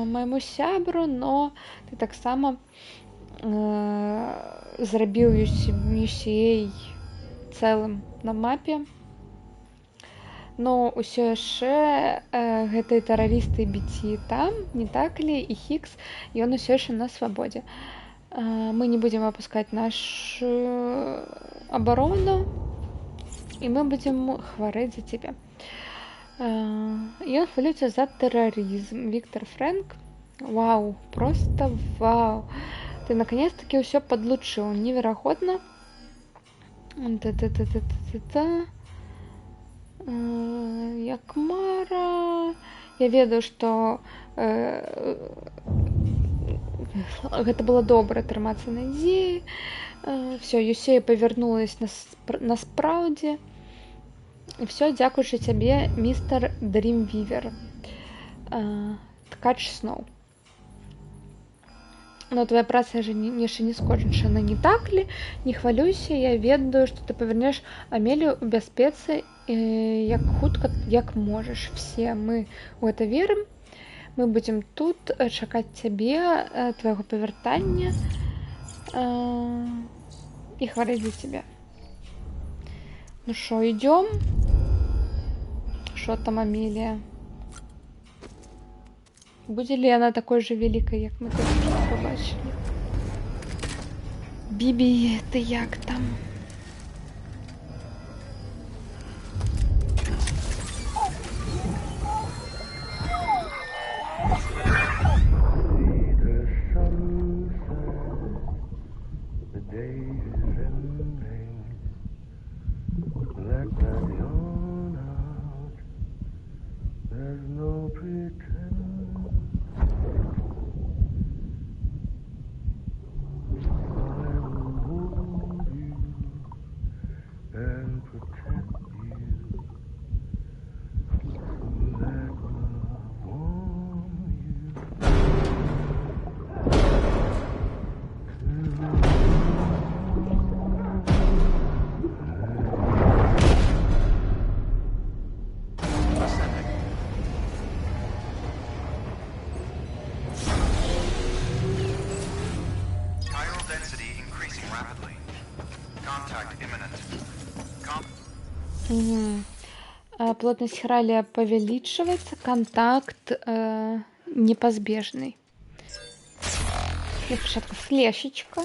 майму сябру, но ты таксама зрабіў Юсей цэлым на мапе. Но ўсё яшчэ гэтыя тэрарысты біці там, не так ли? І Хікс, ён усё яшчэ на свабодзе. Мы не будзем апускаць нашу абарону, і мы будзем хварэць за цябе. Ён хвалюецца за тэрарызм. Віктор Фрэнк. Вау, просто вау. Ты наконец-таки ўсё подлучыў. Неверагодна. Як Мара. Я ведаю, што гэта было добра трымацца надзеі. Все, Юсея павярнулась на спраўдзе. І все, дзякуючы цябе, містер Дрімвівер. Ткач сноў. Но твоя праца яшчэ не скончана, не так ли? Не хвалюйся, я ведаю, што ты павернеш Амелію ў бяспецы як хутка, як можаш. Все мы ў гэта верым. Мы будзем тут чакаць цябе, твайго павяртання і хварэць за цябе. Ну шо, ідём? Шо там Амелія? Будзе ли яна такой же вялікай, як мы тут побачылі? Бібі, ты як там? Плотность храля повеличивается, контакт непозбежный. И початку флешечка.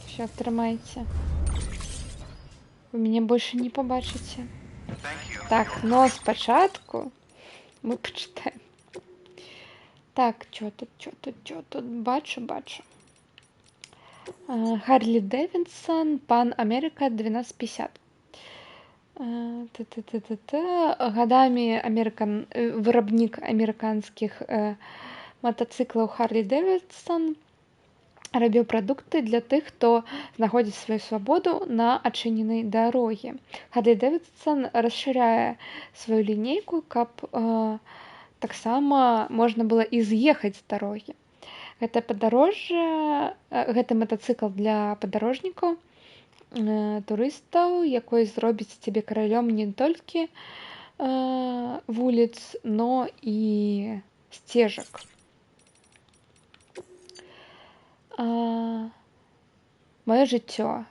Все, тримайте. Вы меня больше не побачите. Так, но спочатку мы почитаем. Так, что тут, бачу. Харлі Дэвідсон, Пан Америка 1250. Годами виробник американских мотоциклаў Харлі Дэвідсон рабіў прадукты для тых, хто знаходзіць сваю свабоду на адчыненай дарогі. Харлі Дэвідсон расшыряе сваю лінейку, каб таксама можна было і з'ехаць з дарогі. Гэта матацыкл для падарожнікаў, турыстаў, якой зробіць цябе каралём не толькі вуліц, но і сцежак. Маё жыццё.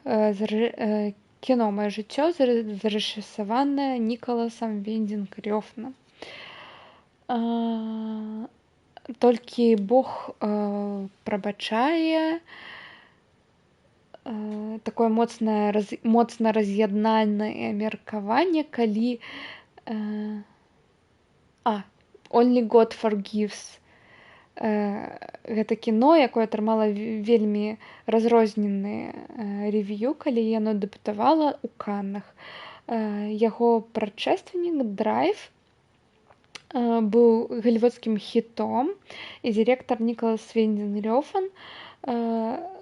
Кіно «Маё жыццё» зарэжысаванае Нікаласам Віндінг Рёфнам. Толькі Бог прабачае такое моцна раз'яднанае меркаванне, калі Only God Forgives. Гэта кіно, якое атрымала вельмі разрозненыя рэв'ю, калі яно дэбютавала ў Каннах. Яго прадшественнік «Драйв» быў галівудскім хітом, і дырэктар Нікалас Віндінг Рёфан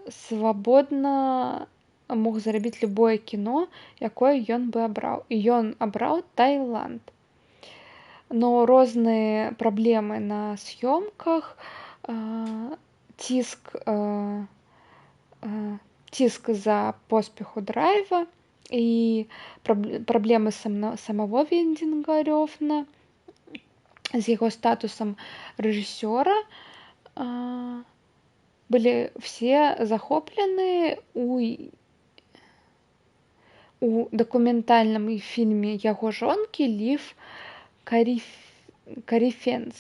свабодна мог зарабіць любое кіно, якое ён бы абраў. І ён абраў Таіланд. но розныя праблемы на съёмках, ціск за поспеху драйва і праблемы самого Виндинга-Рёфна з яго статусам рэжысёра былі все захоплены у дакументальным фільме яго жонкі Лив Карифенс,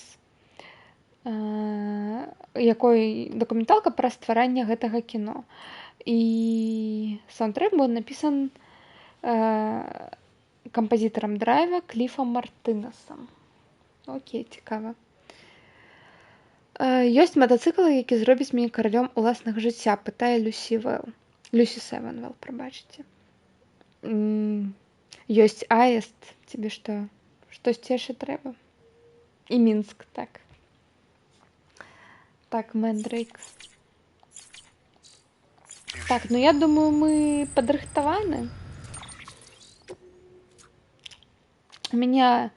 якой дакументалка пра стваранне гэтага кіно. І саундтрэк быў напісан кампазітарам драйва Кліфам Мартынасам. Окей, цікава. Ёсць матацыкл, які зробіць мяне каралём уласнага жыцця, пытае Люсі Севенвелл, прабачце. Ёсць аест, цябе што? Штосьці яшчэ трэба? І Мінск, так. Так, Мэндрейк. Так, ну я думаю, мы падрыхтаваны. У меня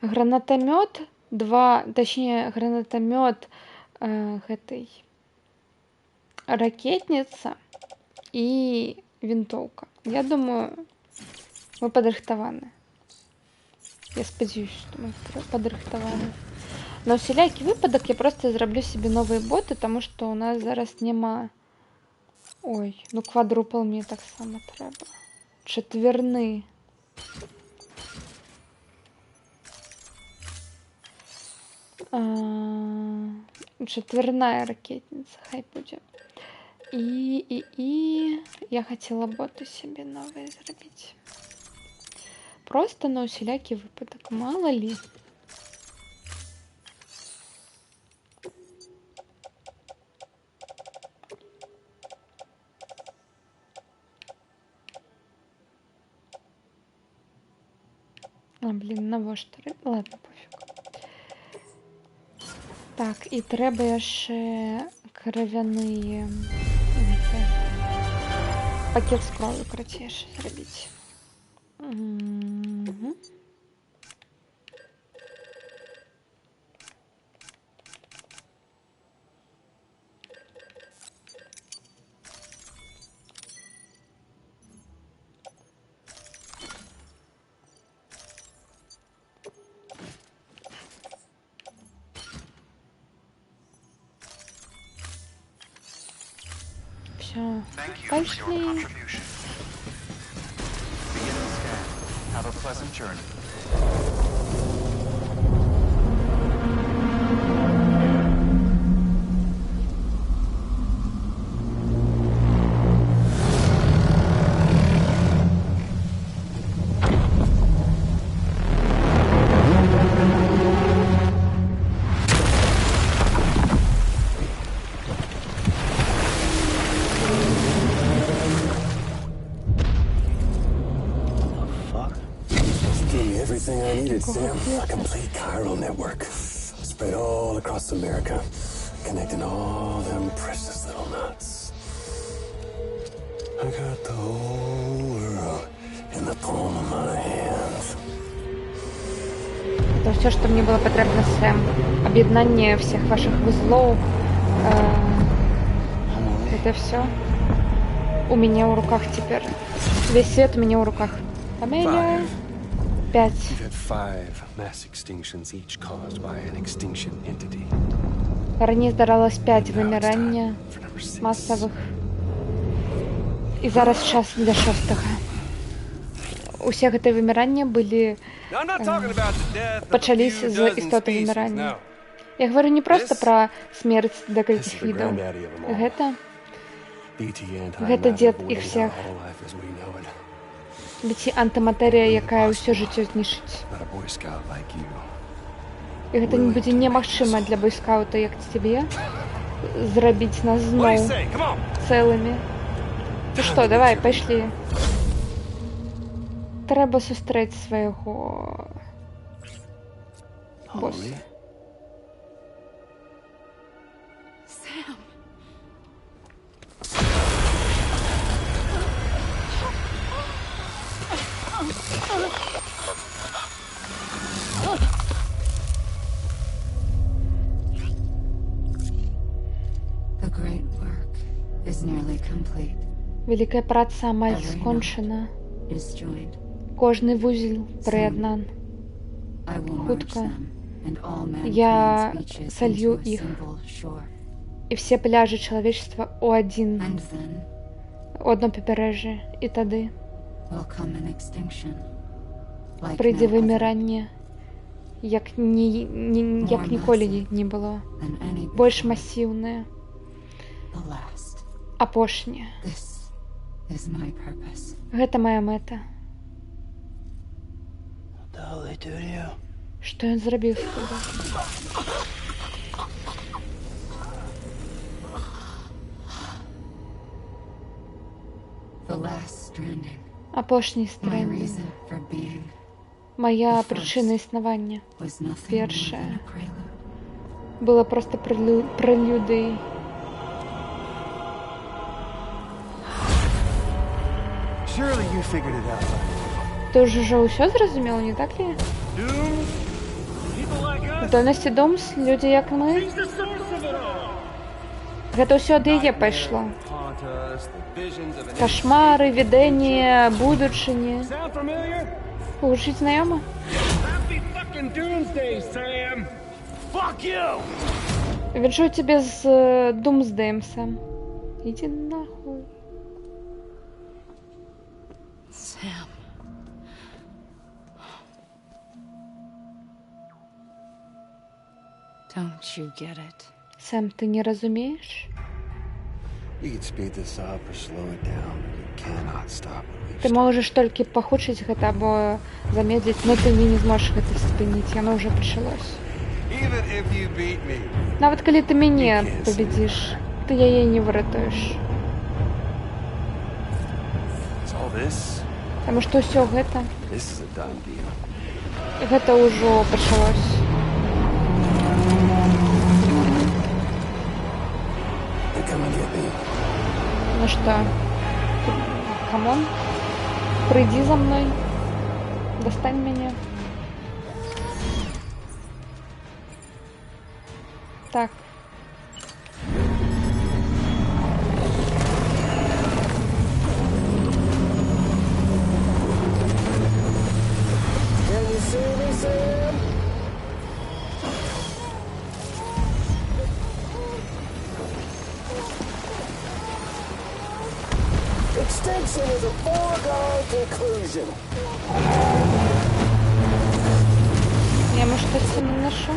гранатомет, гранатомет гэтай ракетница и винтовка. Я думаю, мы падрыхтаваны. Я спадзяюсь, что мы падрыхтаваны. На усялякі выпадак я просто зраблю себе новые боты, потому что у нас зараз няма. Ой, ну квадрупл мне таксама трэба. Чатверны. Чатверная ракетница, хай будзе. І я хотела боты себе новые зрабіць. Просто на усялякі выпадак, мало ли. Блин, навошта? Ладно, пофиг. Так, і трэба яшчэ кравяныя пакет з кровю крацейшы зрабіць. Все, пошли. Have a pleasant journey. Sam, a complete chiral network spread all across America, connecting all them precious little knots. I got the whole world in the palm of my hands. Это все, что мне было потребно, Сэм. Объединение всех ваших узлов. Это все. У меня в руках теперь. Весь свет у меня в руках. Амелия. 5. Раней здаралось 5 вымирання масовых. І зараз час для 6-го. Усе гэтыя вымірання былі пачаліся з істоты вымірання. Я говорю не просто про смерць декалькіх відаў. Гэта дзед іх всех. Ведь антыматэрыя, якая ўсё жыццё знішчыць. І гэта не будзе немагчыма для бойскаута, як цябе, зрабіць нас зноў цэлымі. Ну што, давай, пайшлі. Трэба сустрэць свайго босса. Великая праца амаль скончана. Is joined. Кожний вузел приєднан. I will merge Хутка them, and all я mankind's beaches солью into a их. single shore. І всі пляжі чоловічства у один, And then одно побережжя. І тоді will come an extinction. Like прийде no other вимирання, як ніколи не було. than any Більш before. масивне, The last. апошнє. This is my purpose. Гэта моя мета. What the hell they do to you? Што ён зрабіў з тобой? The last stranding. Апошні My стрендінг. reason for being Моя причина існування was nothing more Першая. than a prelude. була просто прелюдією. Surely you figured it out. Ти вже усе зрозумів, не так ли? В дольності Думс, люди як ми. Гэта ўсё ад яе пайшло. Кошмары, видения, будучыні. Гучыць знаёма? Віншую тебе з Думсдеем, Сэм. Иди нахуй. Sam. Don't you get it? Сэм, ты не разумеешь? You can speed this up or slow it down, but you cannot stop it. Ты можаш толькі пахутчыць гэта або замедліць, но ты не зможаш гэта спыніць, яно ўжо пачалось. Even if you beat me. Нават калі ты мяне пабедзіш, ты яе не выратуеш. It's all this. Таму што ўсё гэта, This is a done deal. гэта ўжо пачалось. They're coming to get me. Ну што, камон, прыйдзі за мной, дастань мяне. Так. Can you see me, Sam? Extinction is a foregone conclusion. Я, может, это не наношу?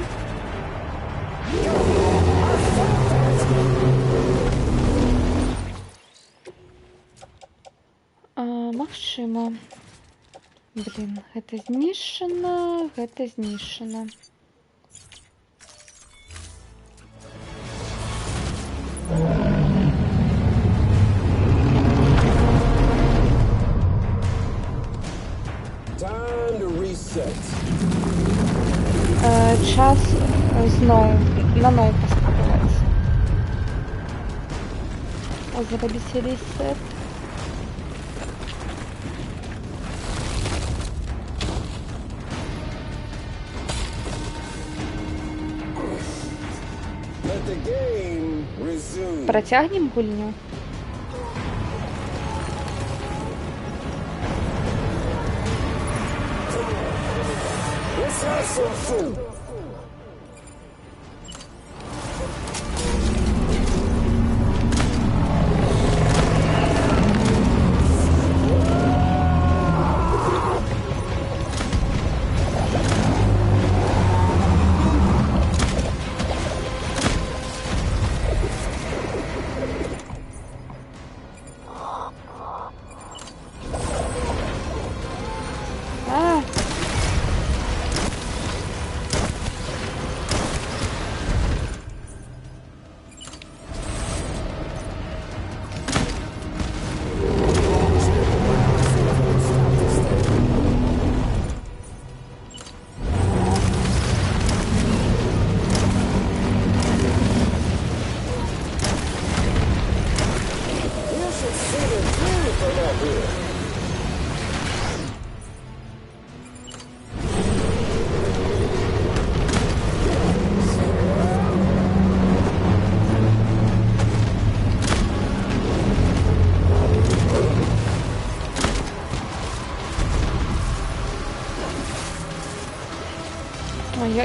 Магчыма. Блин, гэта знішчана, гэта знішчана. Time to reset. Час зноў наноў паспрабаваць. Зрабіць рэсет. Let the game resume. Працягнем гульню. Let's have some food.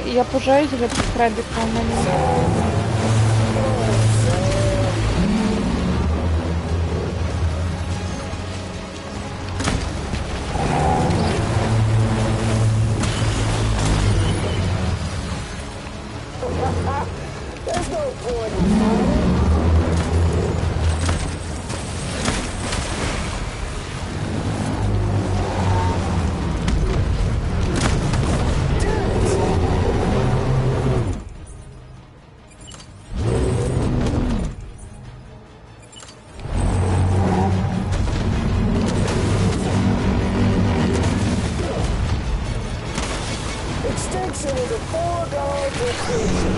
Я пужаюсь вже під крабіка у мене. Extinction is a foregone conclusion.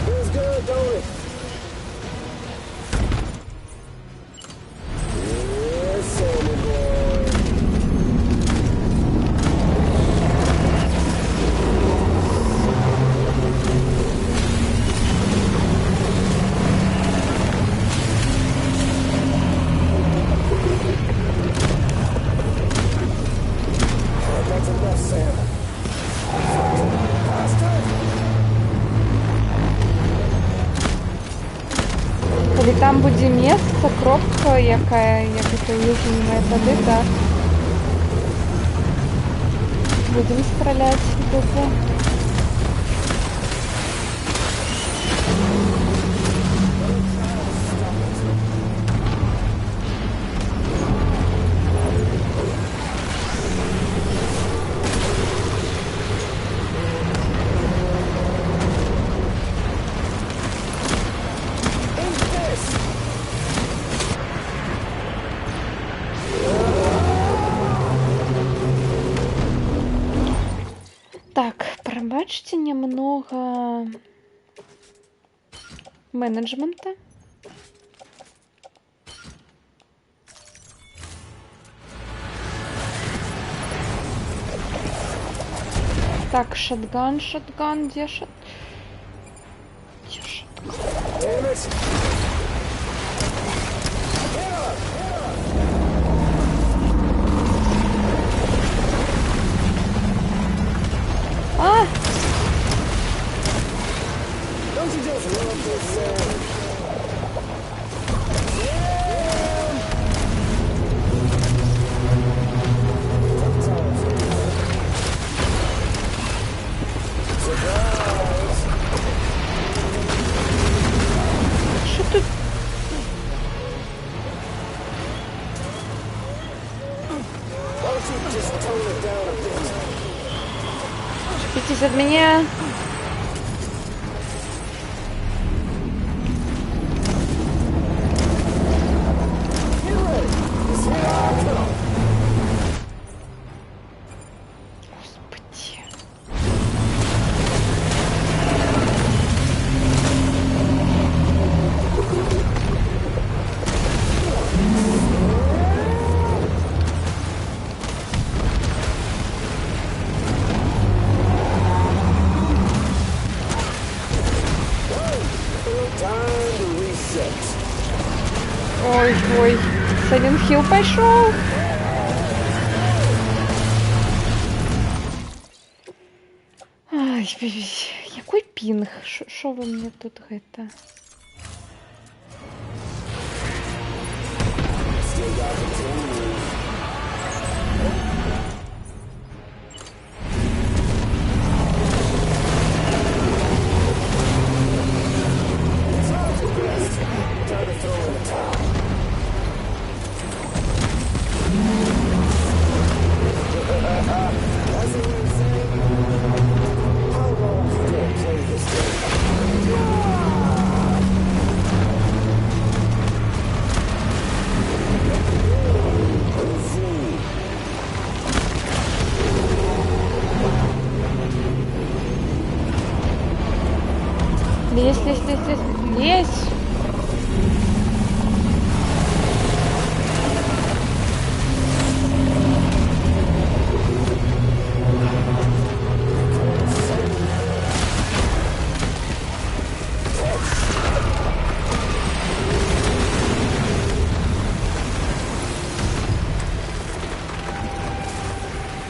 Feels good, don't it? Yes, Sammy boy. That's enough, Sam. Faster! Коли там буде місце, кропка, яка їздить на туди, так. Будемо стріляти в дупу. Так, пробачьте немного менеджмента. Так, шотган, где шот? Где шотган? Damn it! А! Don't you just love this, Sam? Surprise! Що тут? Why don't you just tone it down a bit? Шипитесь от меня. Get ready! 'Cause here I come! Господи. Time to reset. Ой, Silent Hill пошел. Ай, який пінг? Що ви мені тут гэта? Still got continue. It's not progressed. Time to throw in the towel. That's what you say. How long you gonna play this game? Лезь, лезь, лезь, лезь, лезь.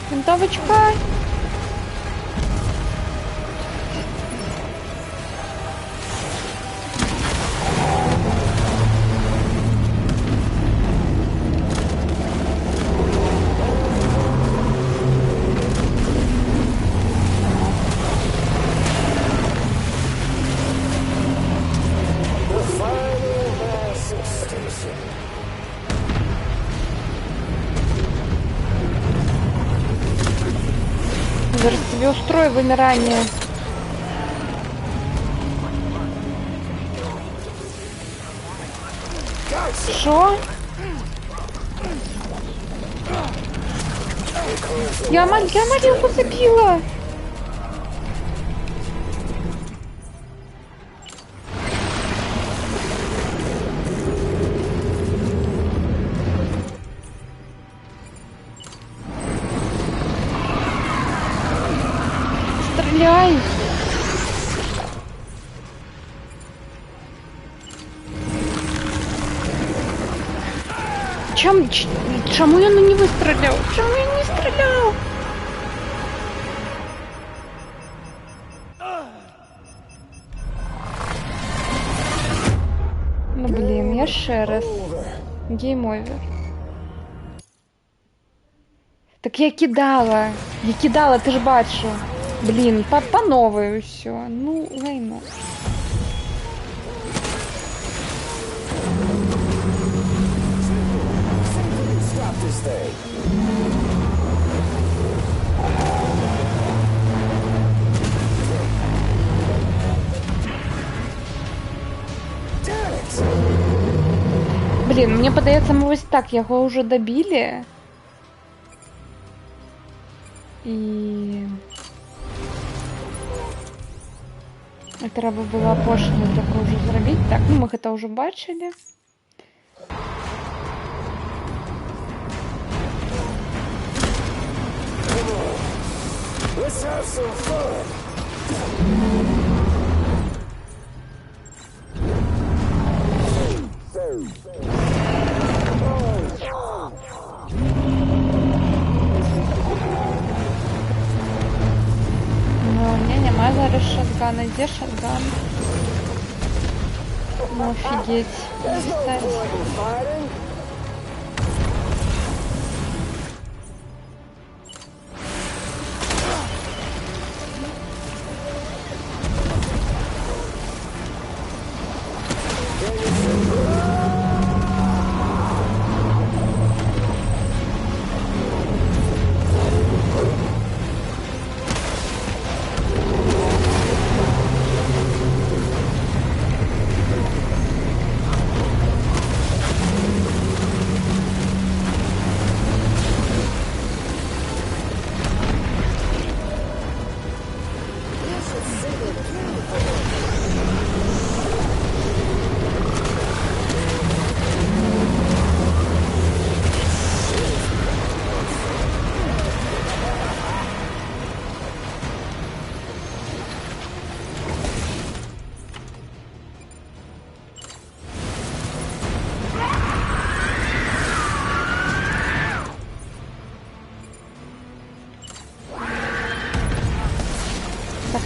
Винтовочка. Зараз тебе устрою вымирание. Шо? Я маленьку забила. Стреляй! Чому я не вистріляв? Чому я не стріляв? Ну блін, я ще раз. Гейм овер. Так я кидала, ти ж бачу. Блін, по новой все. Ну, лайно. Блін, мені подається, ми ось так його вже добили. І... треба було пошлину таку вже зробити. Так, ну ми це вже бачили. Let's have some fun. Ну, не, нема зараз шотгана. Де шотган? Ну, офігеть.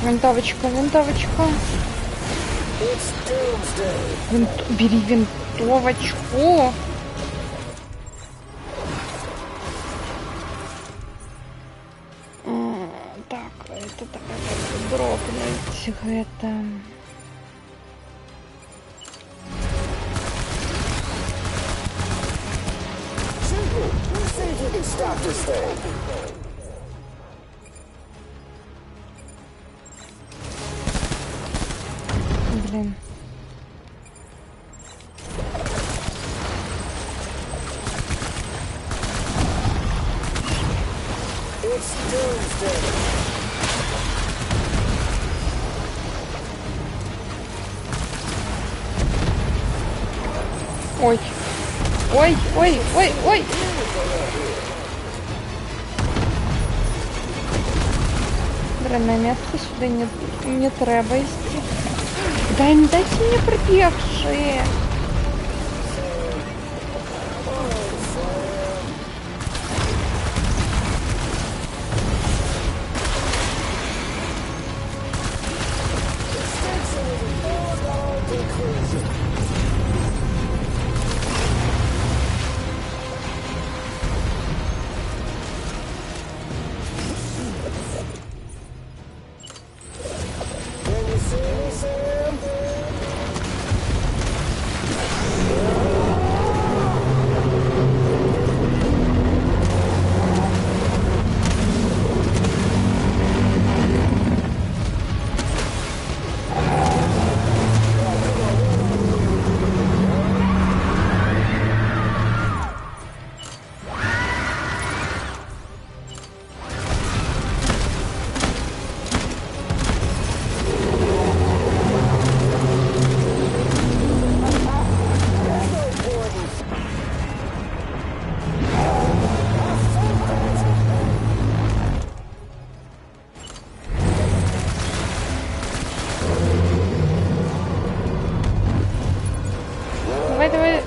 Винтовочка. Бери винтовочку. Так, это такая дропнуть. Это... Блин. Ой. Ой, ой, ой, ой. Дрянне место сюда не треба идти. Дай, не дайте мне пробегшие. Давай, давай.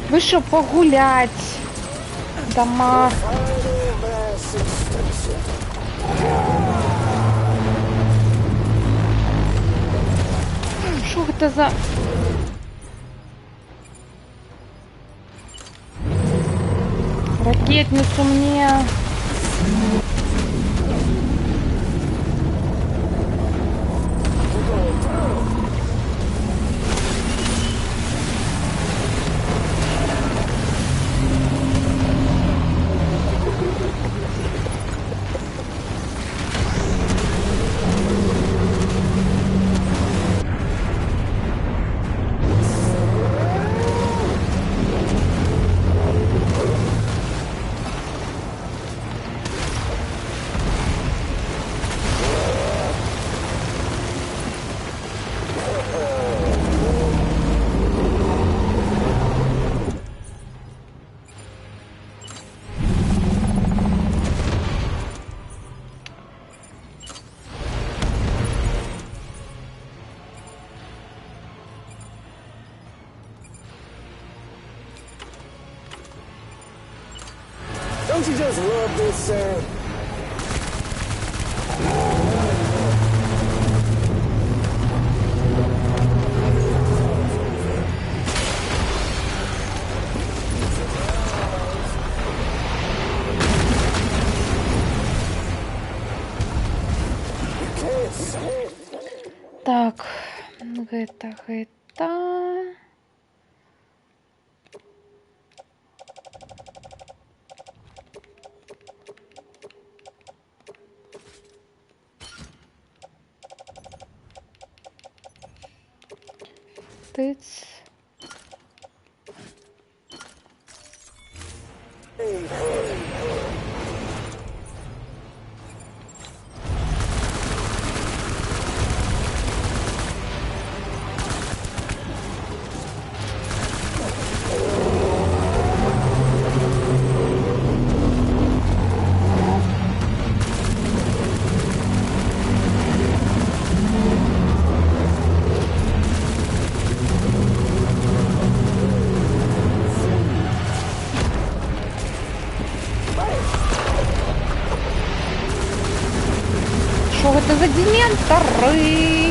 Вышел погулять. Дома. Что это за... Ракетницу мне. Don't you just love this sand? Так, это. пусто. Тыц. Що це за дементори?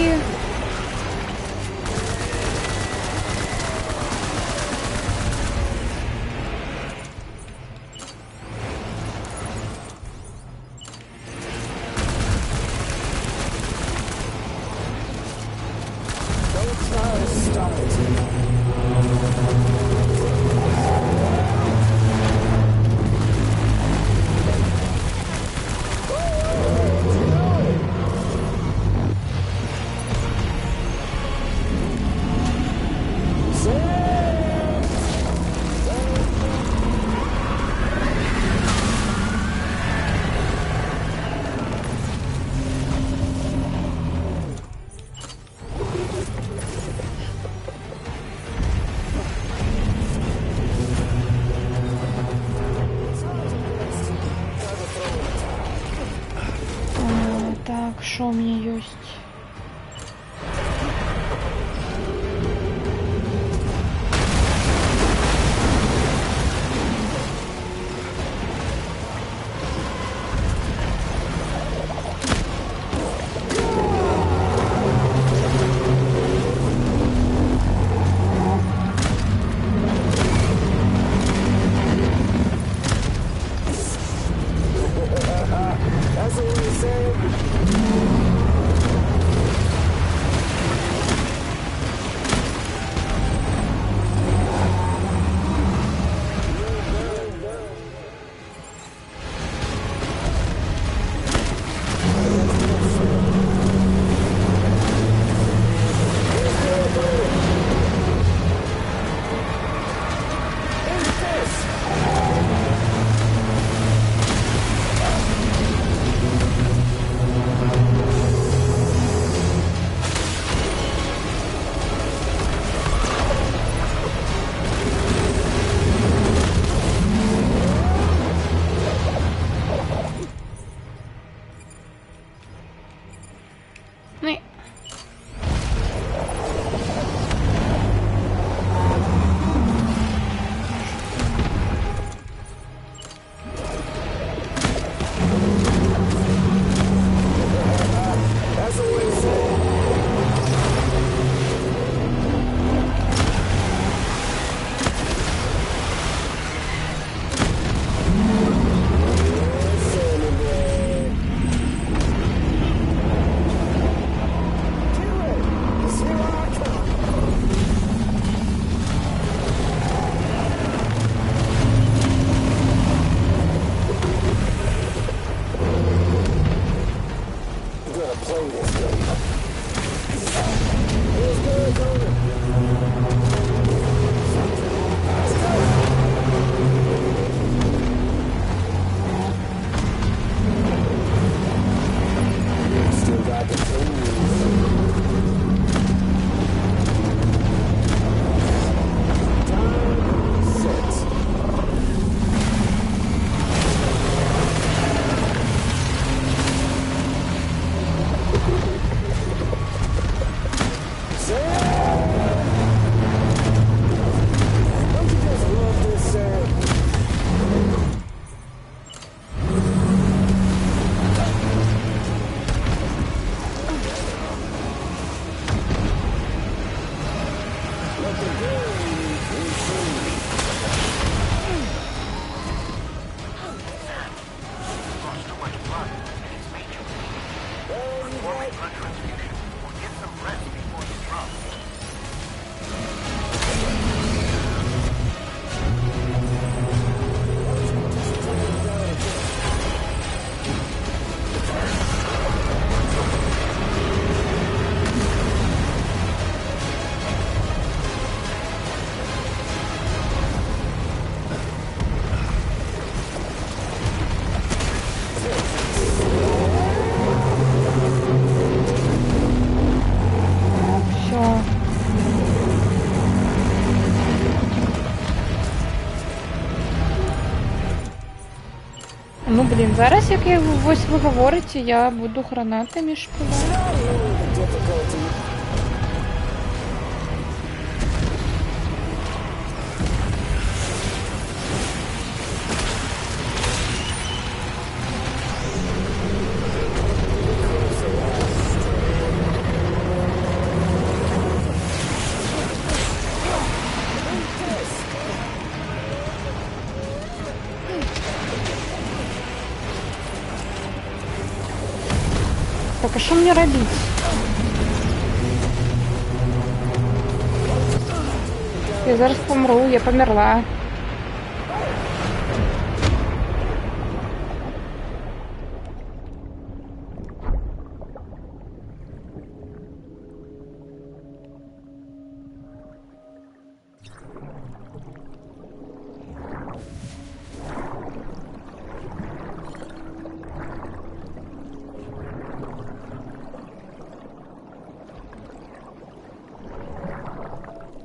Так, что у меня есть? Ну, блін, зараз, як я ось ви говорите, я буду гранатами шпиляти. Так, а що мені робити? Я зараз помру, я померла.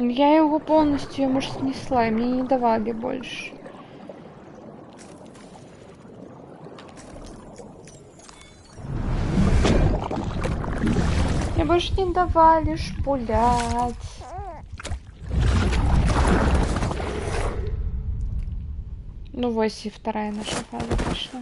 Я его полностью, может, снесла, и мне не давали больше. Мне больше не давали шпулять. Ну, вот и вторая наша фаза пошла.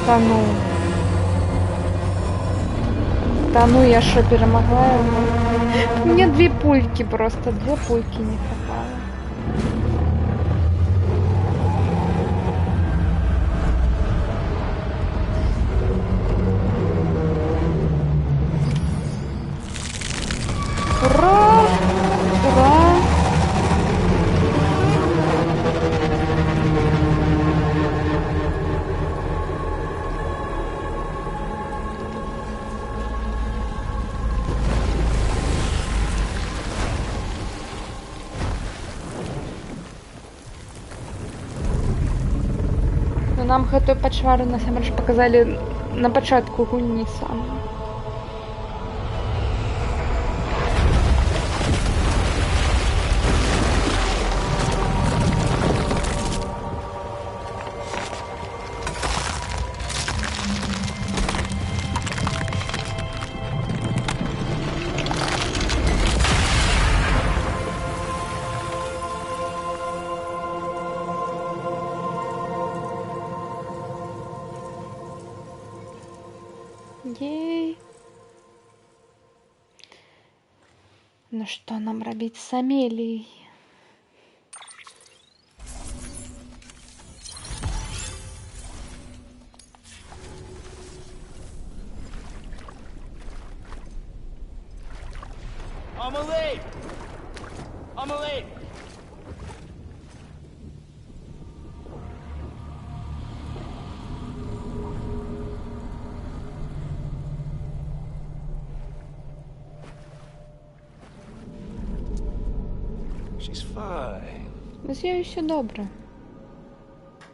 Да ну. Да ну, я что, перемогла его? Мне 2 пульки просто, 2 пульки не хватало. Ура! Ура! Нам гэтую пачвару насамрэч показалі на пачатку гульні сам. Ей. Ну что нам робить с Амелией? Amelie! Amelie! She's fine. З нею все добре.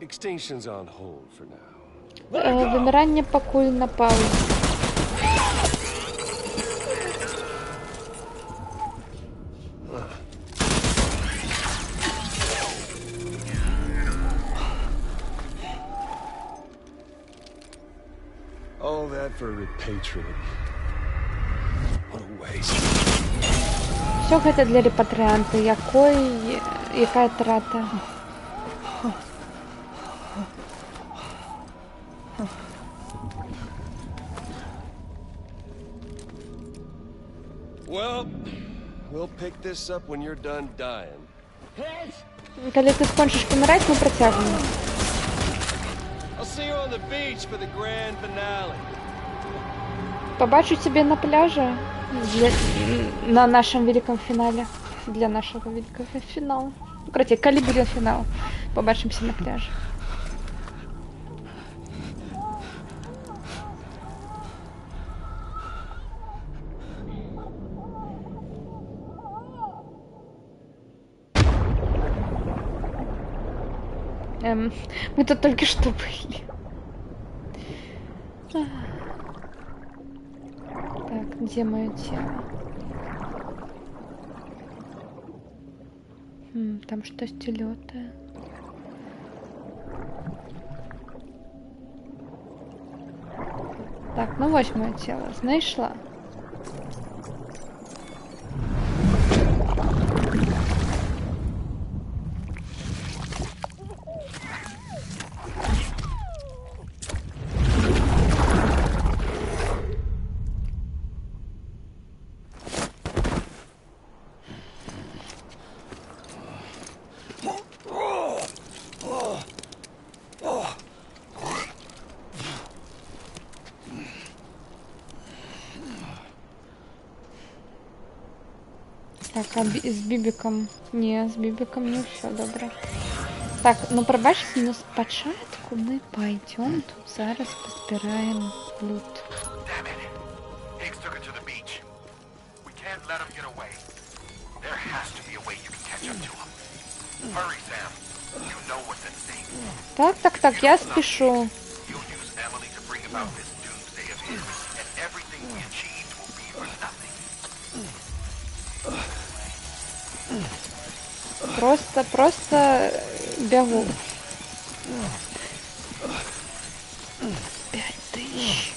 Extinction's on hold for now. Вимирання покуль на паузі. All that for repatriating. What a waste. Все гэта для рэпатрыянта. Якая трата? Well, we'll pick this up when you're done dying. Коли ти скончиш помирати, ми протягнемо. I'll see you on the beach for the grand finale. Побачу тебе на пляже на нашем великом финале. Для нашего великого финала. Ну, короче, коли буде фінал. Побачимося на пляжі. Мы тут только что были. Так, где мое тело? Там что-то стелётое. Так, ну вот мое тело. Знайшла. Так, а з Бібіком? Ні, з Бібіком не все добре. Так, ну пробачте, но спочатку ми пойдем тут зараз позбираємо лут. Так, я спішу. Просто бегу. 5000.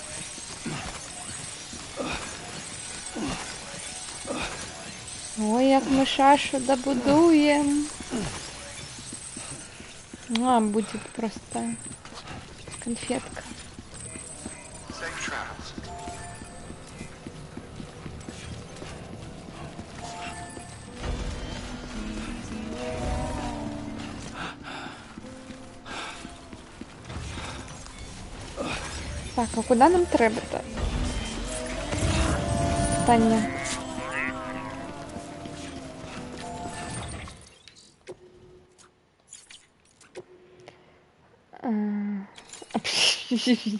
Ой, як ми шашу добудуємо. А, буде просто конфетка. Так, а куди нам треба-то? Таня.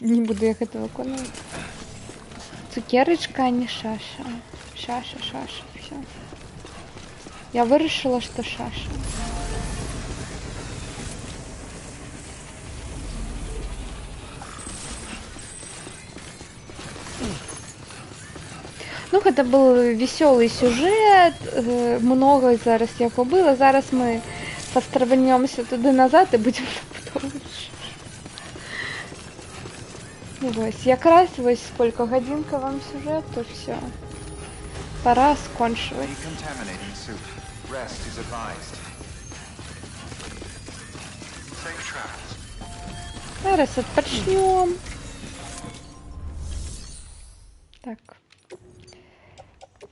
Не буду я это виконувати. Цукерочка, а не шаша. Шаша, все. Я вирішила, що шаша. Ну, это был веселый сюжет, много зараз його было. Зараз мы пострибнемся туди-назад і будемо забудовувати. Ну, ось, якраз ось сколько годинка вам сюжету, все. Пора скончувати. Зараз відпочнем. Так.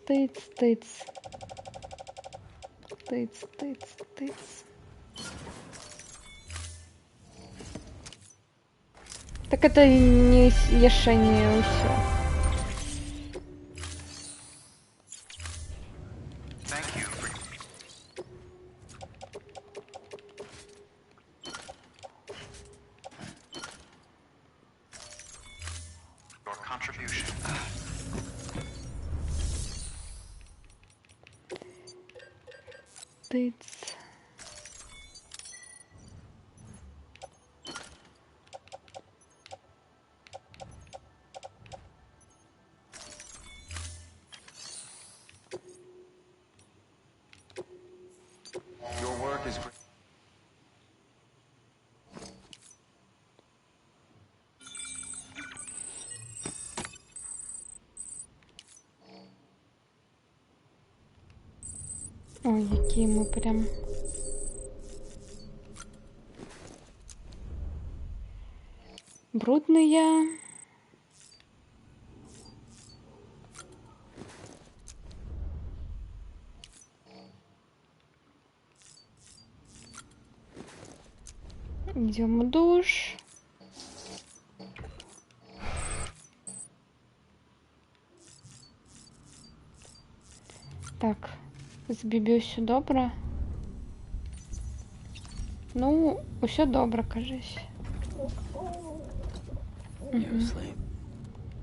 Тыц. Так это не решение все. Тыц. Your work is great. Ой, які ми прям... Брудные. Идем в душ. Так, з Бібі ўсё добра? Ну, усё добра, кажись.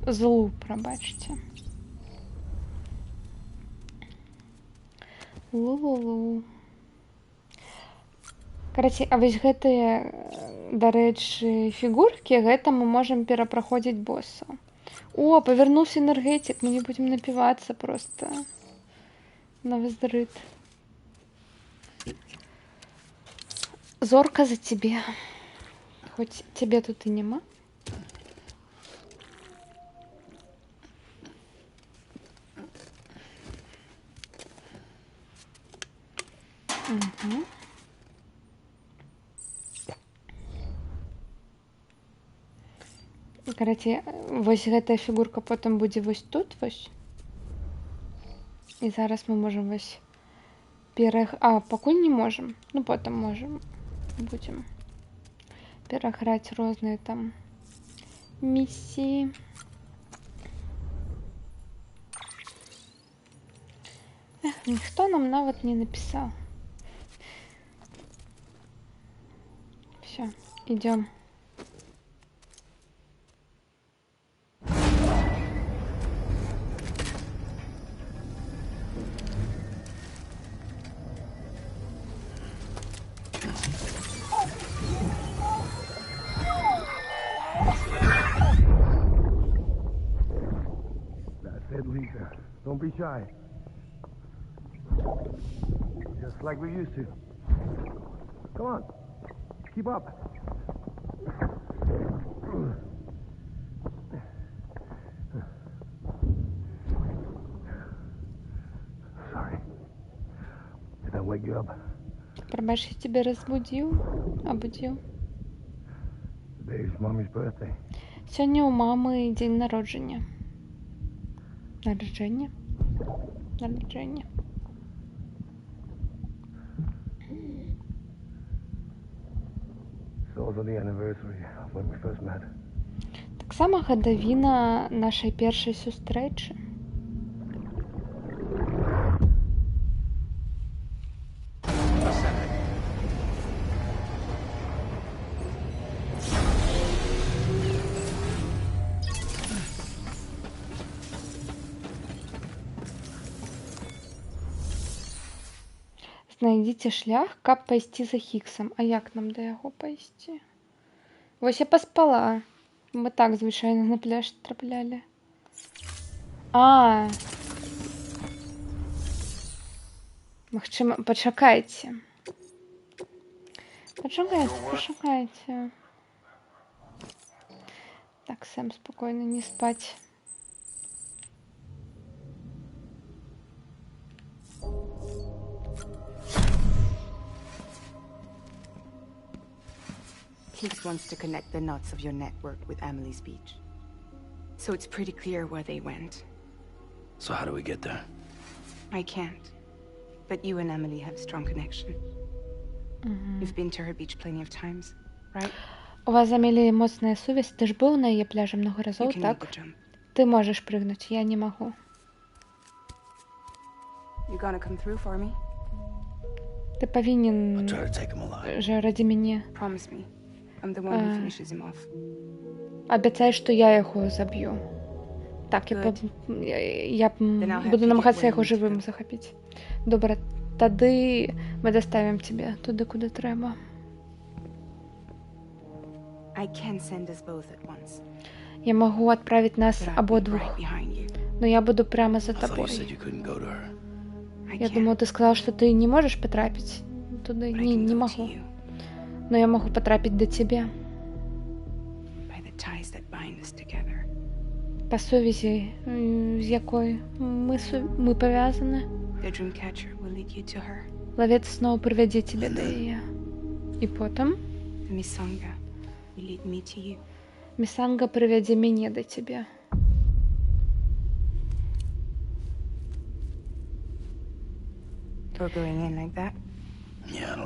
Злу, прабачце. Лу-лу-лу. Карацей, а вось гэтыя, дарэчы, фігуркі, гэта мы можам перапраходзіць боссаў. О, павярнуўся энергетик, мы не будем напиваться просто. На вздрыт. Зорка за тебе. Хоть тебе тут и нема. Угу. Карацей, вось гэтая фігурка потым будзе вось тут вось. І зараз мы можем вось пакуль не можем. Ну потым можем. Будем пераграць розныя там миссии. Ніхто нам нават не написал. Все, идем. Lisa, don't be shy. Just like we used to. Come on, keep up. Sorry. Did I wake you up? Пробачь, я тебя разбудил, обудил. Today's mommy's birthday. Сегодня у мамы день народження. Народження. It's also the anniversary of when we first met. Так само гадавіна нашай першай сустрэчы. Знайдзіце шлях, каб пайсці за Хіксам. А як нам да яго пайсці? Вось я паспала. Мы так звычайна на пляж траплялі. Магчыма, пачакайце. Пачакайце. Так, Сэм, спокойно, не спать. Higgs wants to connect the knots of your network with Emily's beach. So it's pretty clear where they went. So how do we get there? I can't. But you and Emily have a strong connection. You've been to her beach plenty of times, right? У вас з Амеліяй моцная сувязь. Ты ж быў на яе пляжы много разоў, так? Ты можаш прыгнуць, я не магу. You gonna come through for me? Ты павінен жа ради мяне. Promise me. I'm the one who finishes him off. Абяцай, што я яго заб'ю. Так, я буду намагацца яго жывым захапіць. Добра, тады мы даставім тебе туды, куды трэба. I can send us both at once. Я магу адправіць нас абодвух, но я буду прямо за табой. Я думаю, ты сказал, что ты не можешь потрапить туда. Не могу. Но я могу потрапить до тебя. По совязи, з якой мы повязаны. Ловец снова приведет тебя до ее. И потом Мисанга приведет меня до тебя.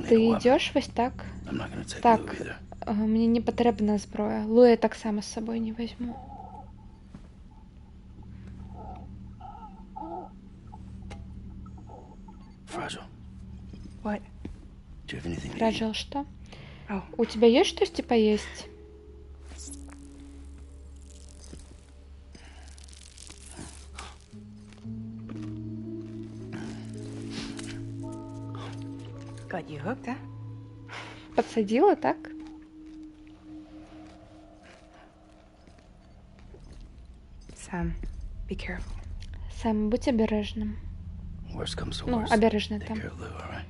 Ты идешь вось так? Так, Мне не патрэбна зброя. Луя таксама з сабой не возьму. Fragile. What? Do you have anything to eat? Фраджил, что? Oh, У тебя есть что-то поесть? got you hooked, huh? Подсадила, так? Sam, be careful. Сэм, будь обережным. Worst comes to Ну, worst. обережна Take там. care of Lou, all right?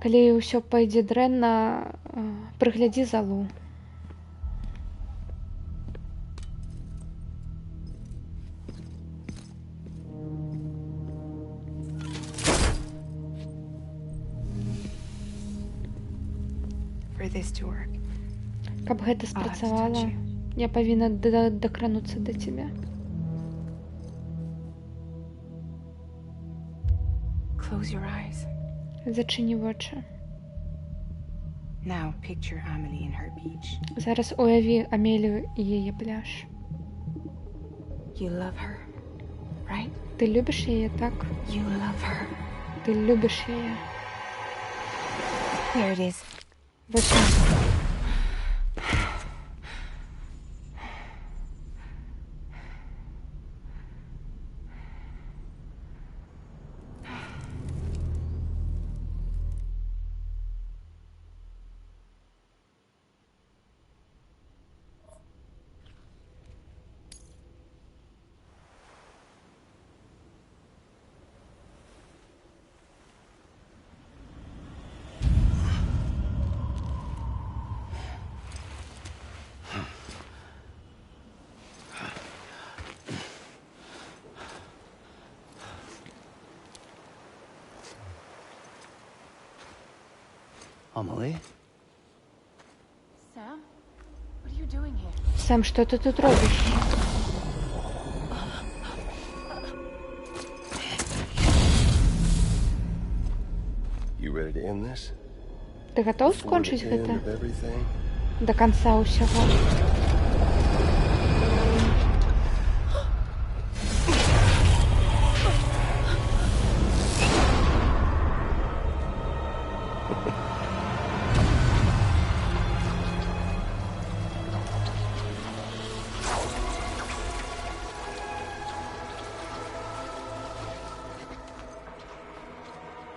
Калі ўсё пойдзе дрэнна, прыглядзі за Лу. For this to work, Каб гэта спрацавала, я павінна дакрануцца да цябе. close your eyes. Зачыні вочы. Now picture Amelie in her beach. Зараз уяві Амелію і яе пляж. You love her, right? Ты любіш яе, так? You love her. Ты любіш яе. There it is. Вось так. Amelie? Sam, what are you doing here? Сэм, що ти тут робиш? You ready to end this? Ти готов Before the скончить end гэта? of everything? До конца усього.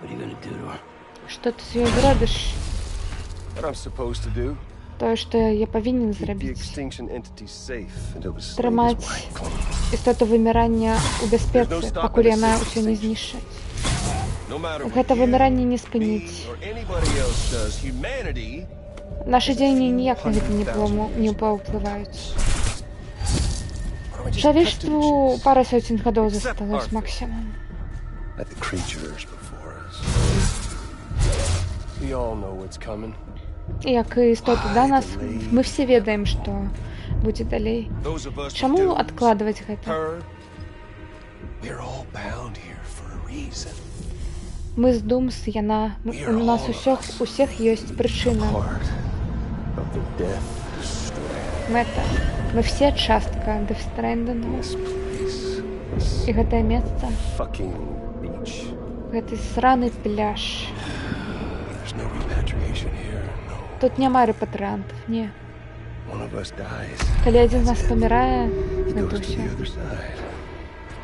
What are you gonna do to her? Що ти з нею зробиш? What I'm supposed to do? Те, що я повинен Keep the зробити. extinction entity safe until the slate is Тримати wiped clean. істоту вимирання у безпеці, покулі вона усе не знищить. No matter what Гэта you, вымиранне не me, спыніць. or anybody else does, humanity Наші дзеянні ніяк на гэта не паўплываюць. Чалавецтву пара сотень гадоў засталось максімум. at the creatures before us. We all know what's coming. Як і істоты да нас, мы все ведаем, што будзе далей. Those of us Чаму who do, адкладваць гэта? her, we're all bound here for a reason. Мы з Думс, яна, у нас усіх ёсць прычына. Part of the Death Strand. Мэта. Мы все частка Death Stranding. This place. І гэтае месца, Fucking beach. гэты сраны пляж. There's no repatriation here. No. Тут няма рэпатрыянтаў, не. One of us dies. Калі адзін з нас памірае, He гэта goes to ўсё. the other side.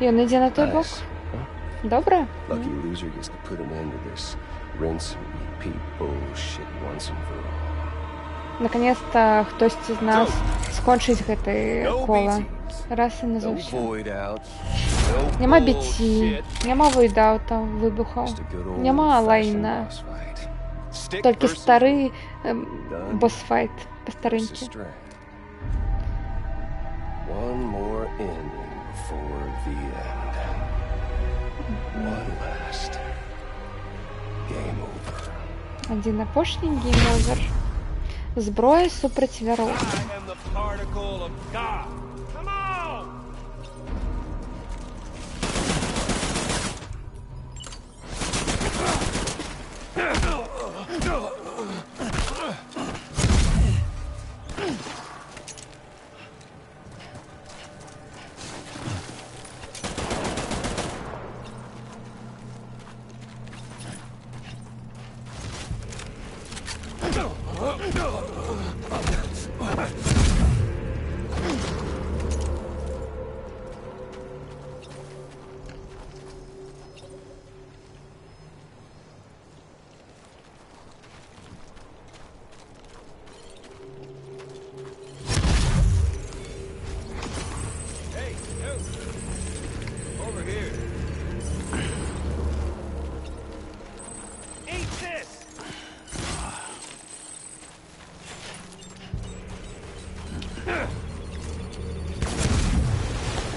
Ён ідзе на той бок. Nice. Huh? Добра? Lucky loser gets to put an end to this rinse and repeat bullshit once and for all. Наконец-то хтосьці з нас скончыць гэты No кола. beatings. Раз і No назаўсёды. void outs. No Няма bullshit. біці, няма войдаўтаў, выбухаў, Just a good old няма fashioned лайна. boss fight. Stick Толькі versus стары Done. босс-файт versus па-старэнькі. strand. One more ending before the end. One last game over. Адзін апошні гейм-овер. Зброя супраць вяроў. I am the particle of God. Come on!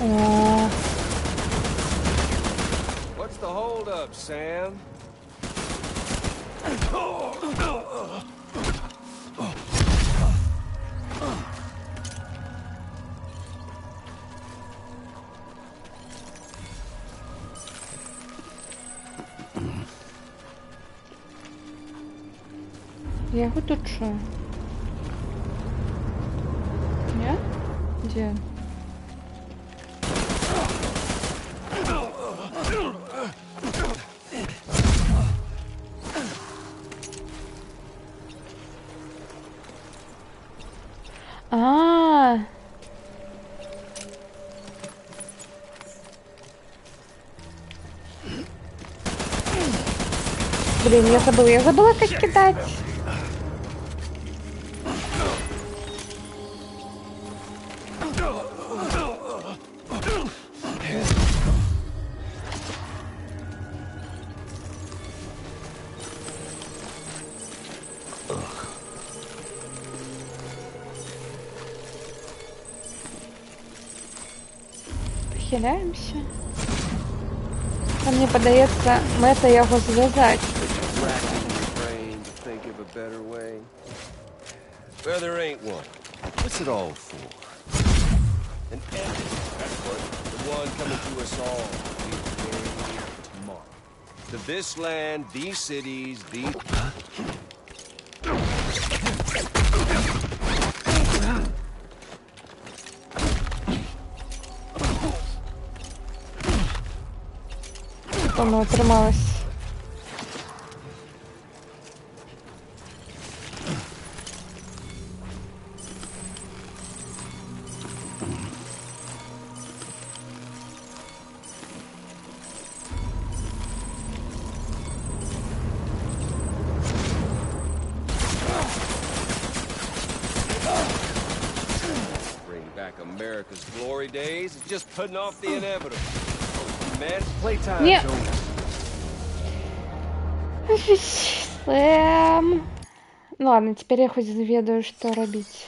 О. What's the holdup, Sam? Я его тут шо? Нет? Где? А-а-а. Блин, я забыла, как кидать. Хиляемся. А мне подається мета його зв'язати. Well, there ain't one. What's it all for? An ending, that's what. The one coming to us all. Tomorrow. To this land, these cities, these... Воно отрималось. Bring back America's glory days. It's just putting off the inevitable. Man, playtime. Нет. Сэм. Ну ладно, теперь я хоть ведаю, что робить.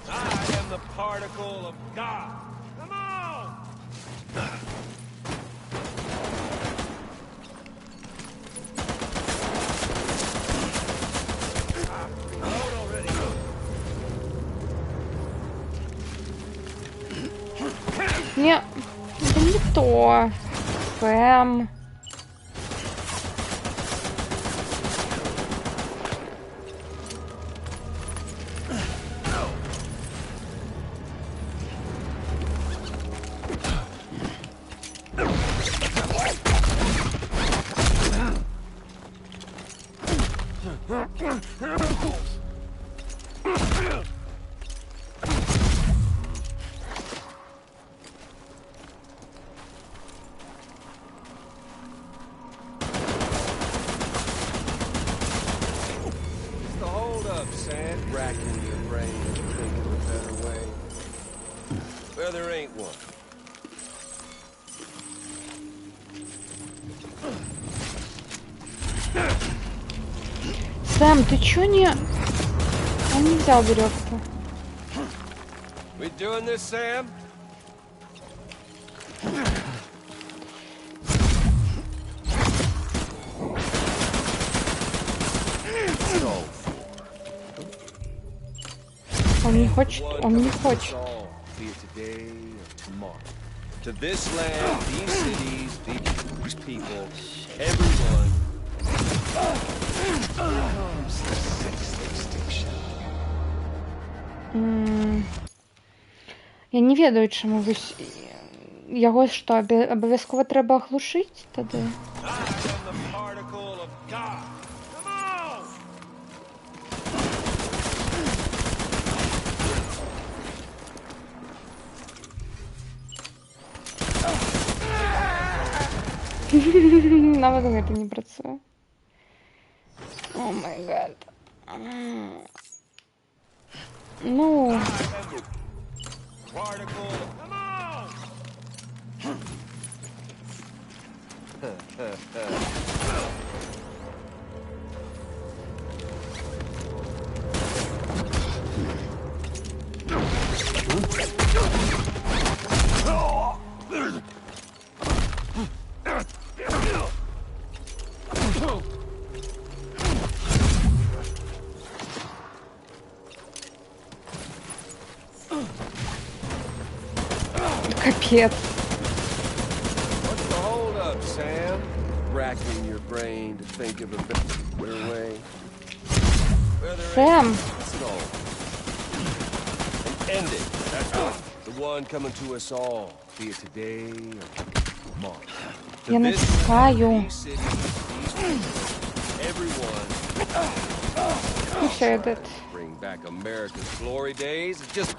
I am the particle of God. Come on! Load already. Не, это не то. Сэм. What's the holdup, Sam? Racking your brain, thinking of a better way. Well, there ain't one. Сэм, ты чё не... Он не взял веревку. We doing this, Sam? Он не хочет, он не хочет. Be it today or tomorrow. To this land, these cities, these people, everyone. Comes the sixth extinction. Я не ведаю, чому ви... Його що, обов'язково треба оглушити тоді? I am the particle of God. Come on! Навіть гэта не працює. О май гад. Ну... Particle. Come on! капец. What's the hold up, Sam? Racking your brain to think of a better way. Sam. End it. That's right. The one coming to us all, be it today or tomorrow. Я натискаю. Everyone. И все, этот. Bring back America's glory days. Just.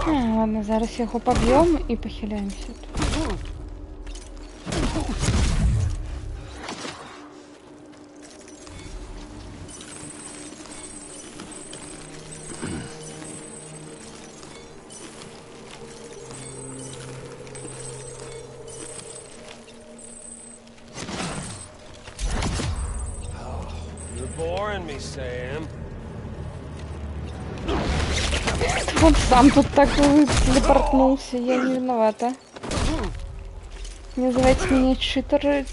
Ладно, зараз його поб'ємо і похиляємося тут. You're boring me, Sam. Он сам тут так телепортнулся, я не виновата. Не называйте меня читеркой.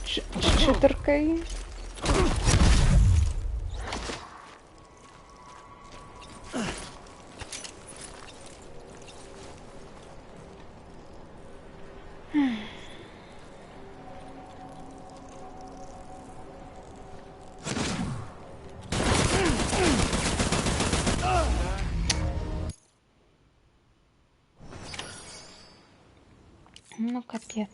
Ну, капець.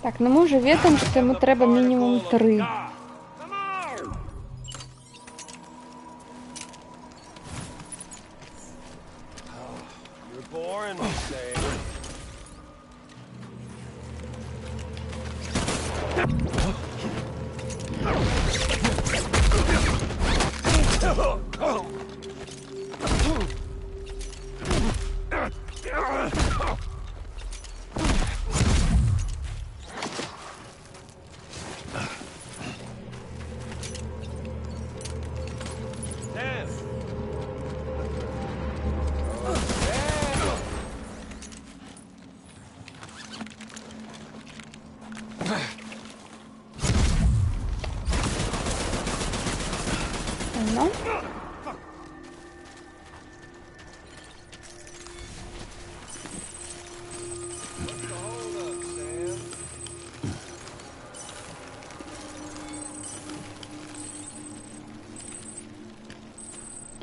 Так, ну ми вже ведаємо, що йому треба мінімум 3. You're boring me, Sam. Ну.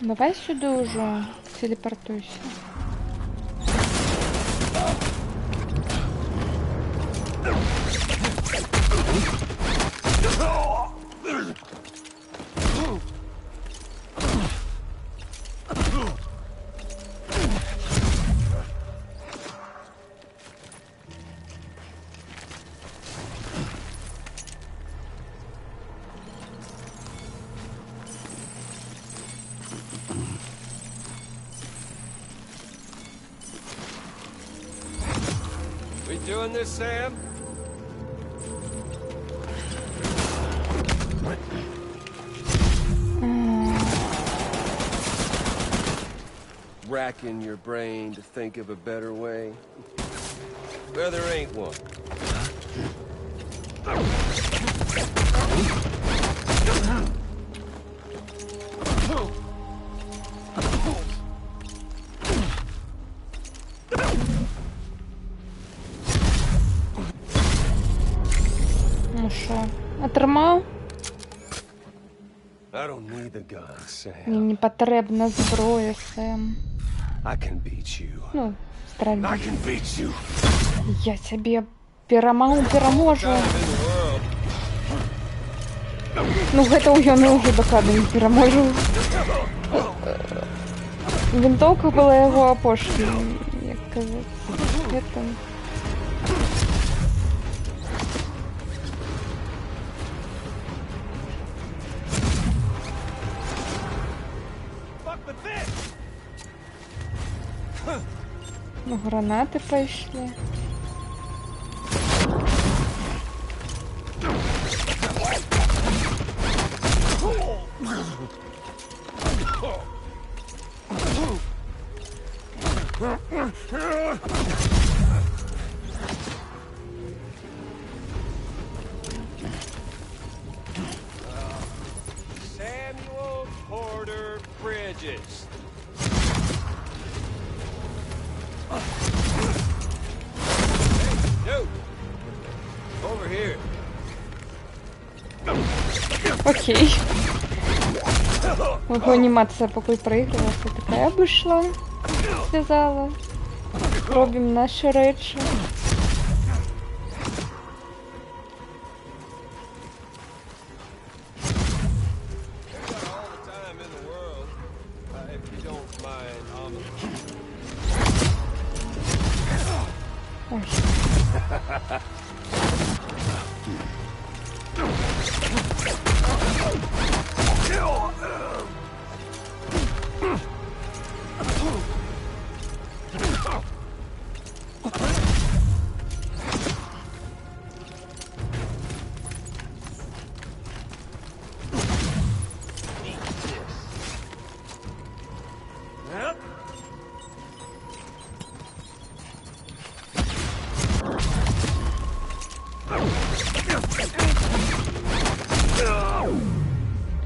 Давай сюда уже телепортуйся. We doing this, Sam? Racking your brain to think of a better way. Well, there ain't one. Ну що, отримав? I don't need the gun, Sam. Мені не потрібна зброя, Сем. I can beat you. Ну, стрельба. I can beat you. Я тебе переможу. Ну, гэтага ён ўжо дакладна не пераможу. Вінтоўка была яго апошняй, як казаць. Это... Ну, гранаты пайшлі. Sam, you cartridges. Hey, dude. Over here. Окей. Вот анимация пока проигрывалась, такая вышла, связала. Робим наши речи.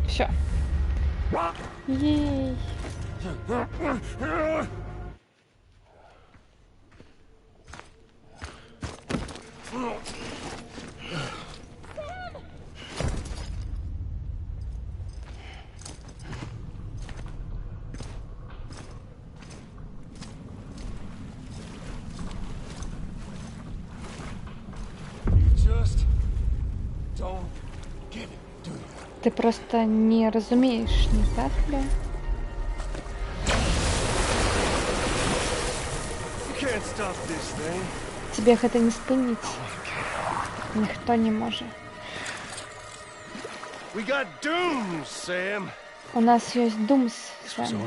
Все. Ей. Ты просто не разумеешь, не так ли? Тебе гэта не спыніць. Ніхто не можа. У нас ёсць Думс, Сэм.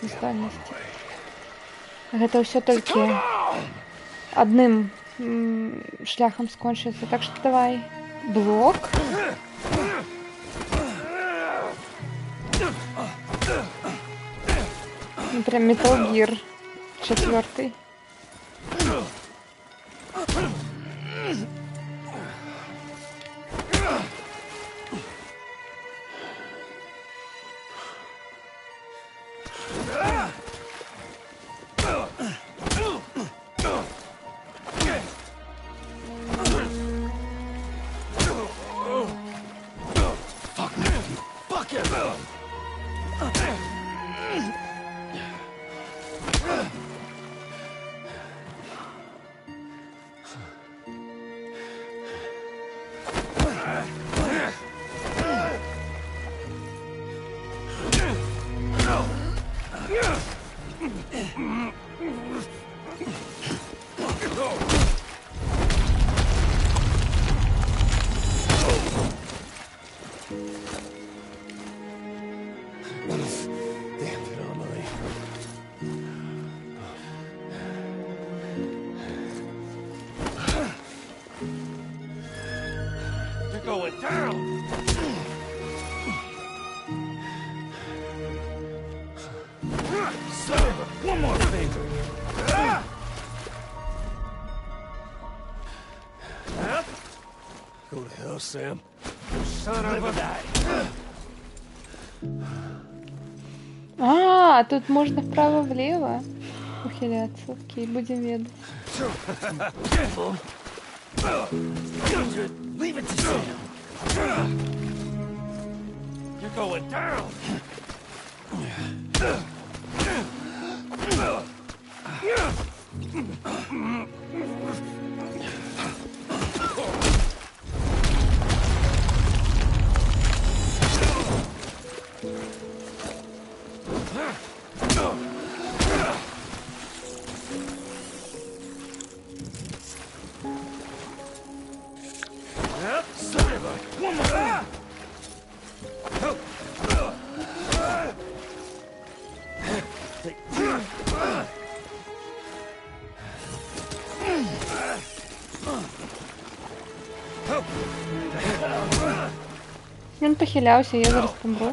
Здольнасці. Гэта ўсё толькі адным шляхам скончыцца. Так што давай. Блок. Ну, прям Metal Gear 4. Sam. Son of a тут можно вправо-влево ухиляться. Окей, будем ведать. Leave it to Sam. You're going down. Він похилявся, я зараз помру.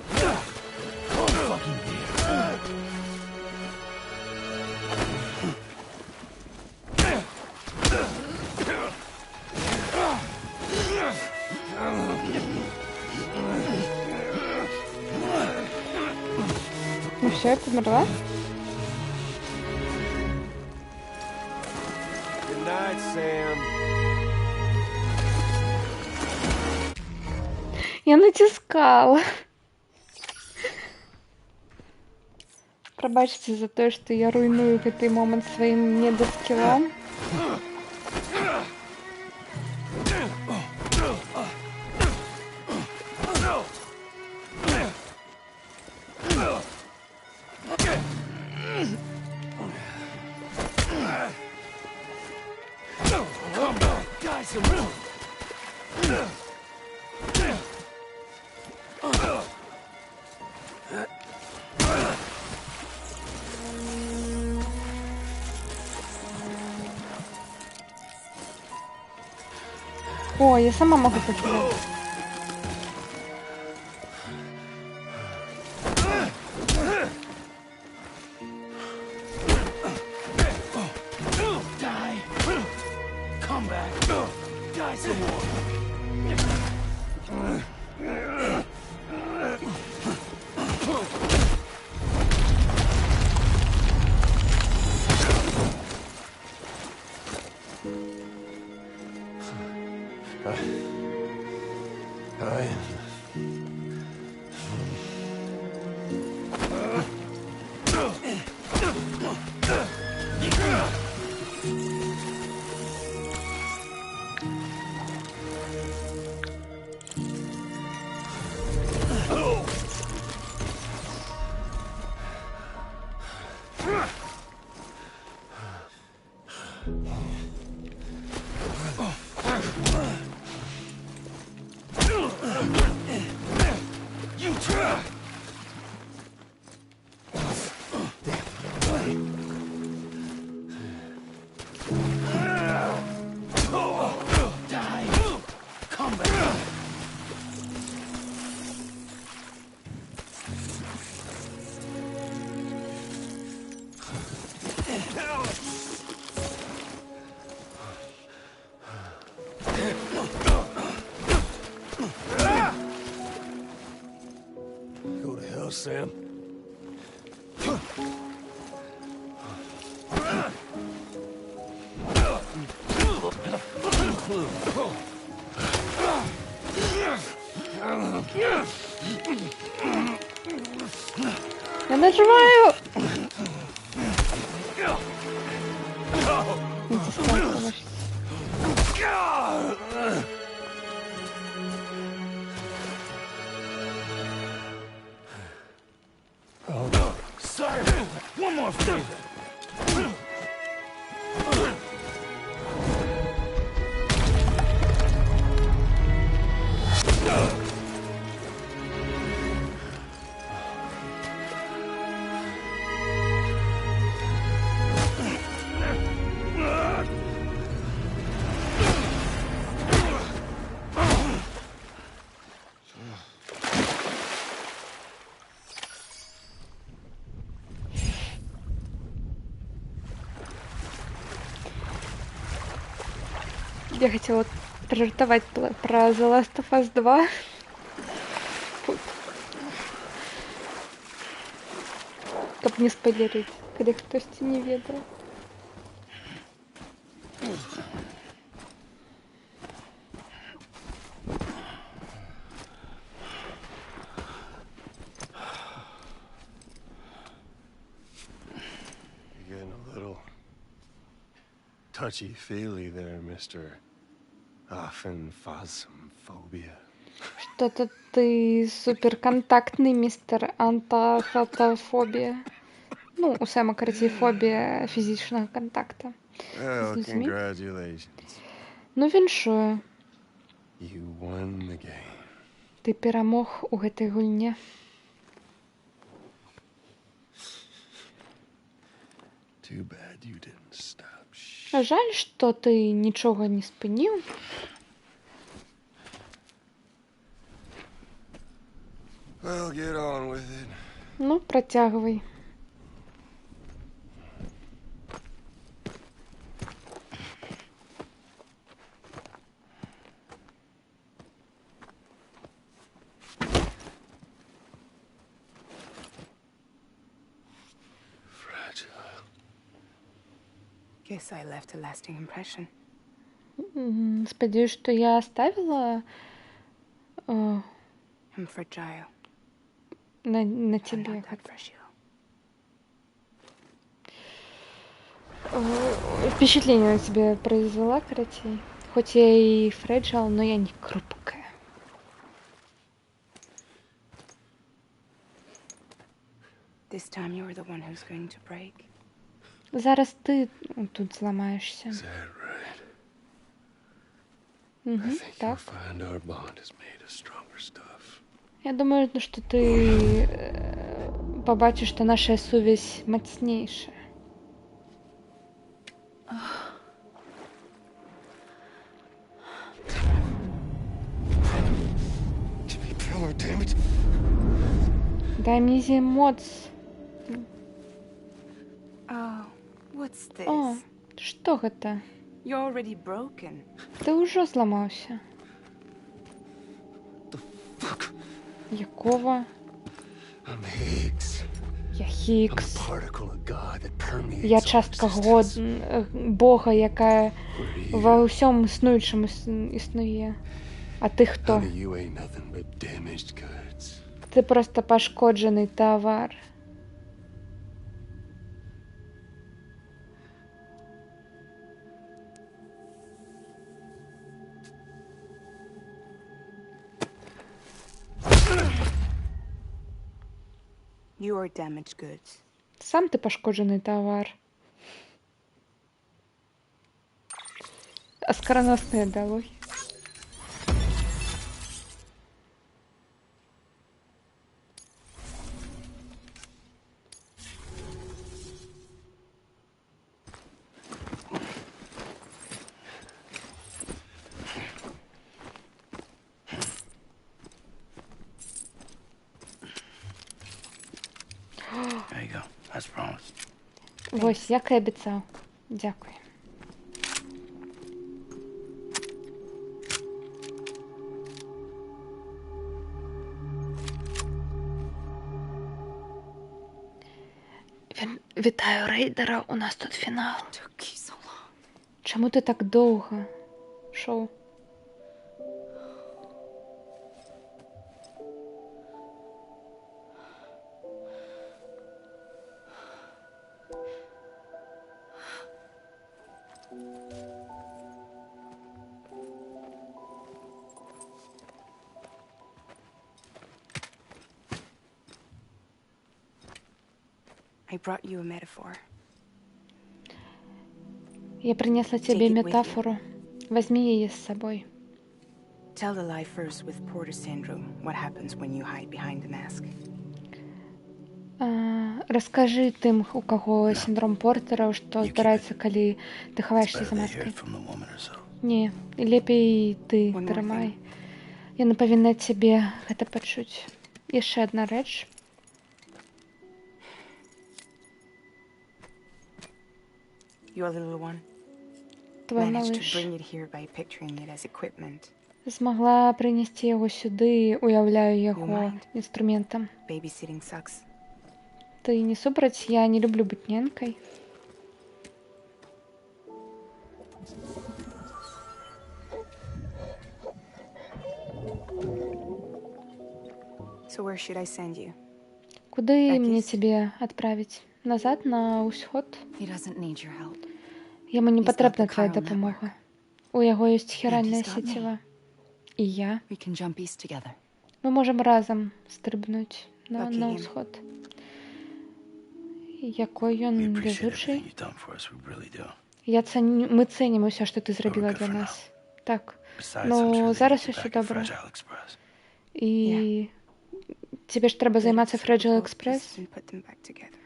Ну Все, я померла? Good night, Sam. Я натискала. Пробачьте за то, что я руйную этот момент своим недоскиллом. О, я сама могу потерять. Go to hell, Sam. Я нажимаю! Oh, sorry. One more favor. Я хотела прожартовать про The Last of Us 2. Каб не спойлерить, когда хтосьці не ведаў. You're getting a little touchy-feely there, Mr. Aphanphasmophobia. Что-то ты суперконтактный, містер антафатофобія. Ну, у Сема карацей фізичного контакту Well, з людьми. congratulations. Ну, віншую. You won the game. Ты перамог у гэтай гульне. Too bad you didn't stop. Жаль, што ты нічога не спыніў. Well, get on with it. Ну, працягвай. Guess I left a lasting impression. Сподіваюсь, що я оставила I'm fragile. на I'm тебе. not that fragile. Впечатление на тебе произвела, Каратей. Хоть я и фреджал, но я не хрупкая. This time you're the one who's going to break. Зараз ты тут зламаешься. Is that right? I Угу, think you'll так. find our bond is made of stronger stuff. Я думаю, что ты побачиш, что наша сувязь мацнейшая. Jimmy Pillar, damn it! Дай мне зимоц. Oh, what's this? О, что это? You're already broken. Ты уже зламався. Fuck! Якого? I'm Higgs. Я I'm Хікс. a particle of God that permeates Я all частка existence. Бога, яка What are во you? всьому існуючому існує. А ти хто? Honey, you ain't nothing but damaged goods. Ти просто пошкоджений товар. You are damaged goods. Сам ти пошкоджений товар. Оскароносные диалоги. There you go. As promised. Ось, як і обіцяв. Дякую. Вітаю, рейдера, у нас тут фінал. Чому ти так довго? Шоу. I brought you a metaphor. Я принесла тебе метафору. Возьми ее с собой. Tell the lifers with Porter syndrome what happens when you hide behind the mask. Расскажи тым, у каго синдром Портера, што здараецца, калі ты хаваешся за маскай. Не, лепей ты трымай. Яна павінна цябе гэта пачуць. Яшчэ адна рэч. Your little one Твой managed to малыш bring it here by picturing it as equipment. змагла прынесці яго сюды, уяўляю яго інструментам. Babysitting sucks. Ты не супраць, я не люблю быць нянькай. So where should I send you? Куды мне цябе адправіць? Назад на ўсход? He doesn't need your help. Яму не He's got патрэбна the твая chiral дапамога. У яго ёсць хіральнае he's got me. сеціва. І я. We can jump east together. Мы можам разам стрыбнуць на Lucky him. ўсход. Якой ён We appreciate везучы. everything you've done for us. We really do. Мы цэнім усё, што ты зрабіла good для for нас. Так. Besides, I'm Ну, sure they зараз need you усё back at добра. Fragile Express. І цябе ж трэба займацца Fragile Express? And put them back together.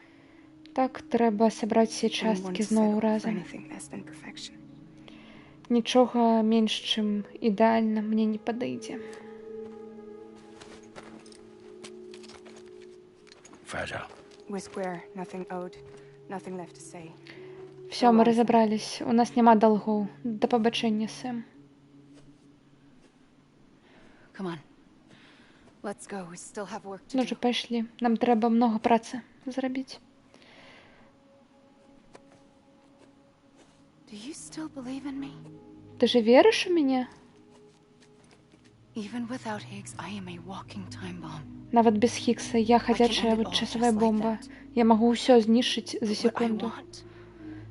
Так, трэба сабраць все I don't want часткі to зноў settle for разам. anything less than perfection. Нічога менш, чым ідэальна мне не падыдзе. Fragile. We're square, nothing owed, nothing left to say. Все, мы разабрались. У нас няма долгоў. Да пабачэння, Сэм. Come on. Let's go. We still have work to Ну do. же, пайшлі. Нам трэба многа працы зрабіць. still believe in me? Ты же веришь в меня? Even without Higgs, I am a walking time bomb. Нават без Хіггса я ходячая часовая бомба. Я могу ўсё знішчыць за секунду.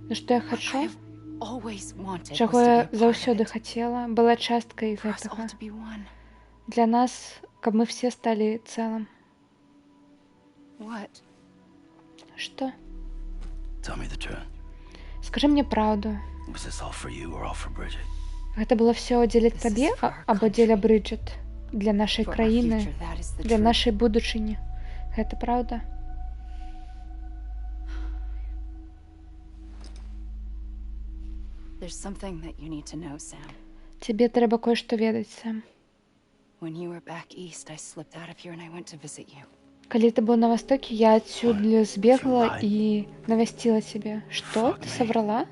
Но што я хачу? Чаго я заўсёды хацела, была часткай гэтага. Для нас, каб мы все сталі цэлым. Што? Скажы мне праўду. Гэта было ўсё дзеля табе або дзеля Брыджыт? Для нашай краіны, для нашай будучыні. Гэта праўда? There's something that you need to know, Sam. Тебе трэба кое-што ведаць, Сэм. When you were back east, I slipped out of here and I went to visit you. Калі ты быў на востоке, я адсюль збегла і навясціла цябе. Што? Ты саврала?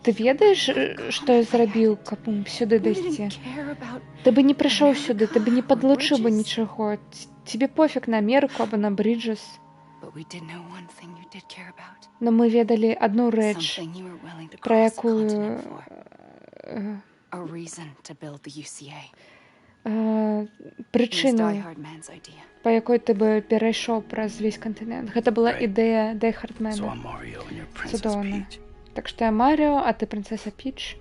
Ты ведаеш, што я зрабіў, каб сюды дайсці? Ты бы не прыйшоў сюды, ты бы не падлучыў бы нічаго. Тебе пофіг на Амерыку або на Брыджэс. Но мы ведалі адну рэч, пра якую... прычыну, па якой ты бы перайшоў праз увесь кантынент. Гэта была ідэя Дай Хардмена. Цудоўна. Так што я Маріо, а ты прынцэса Піч.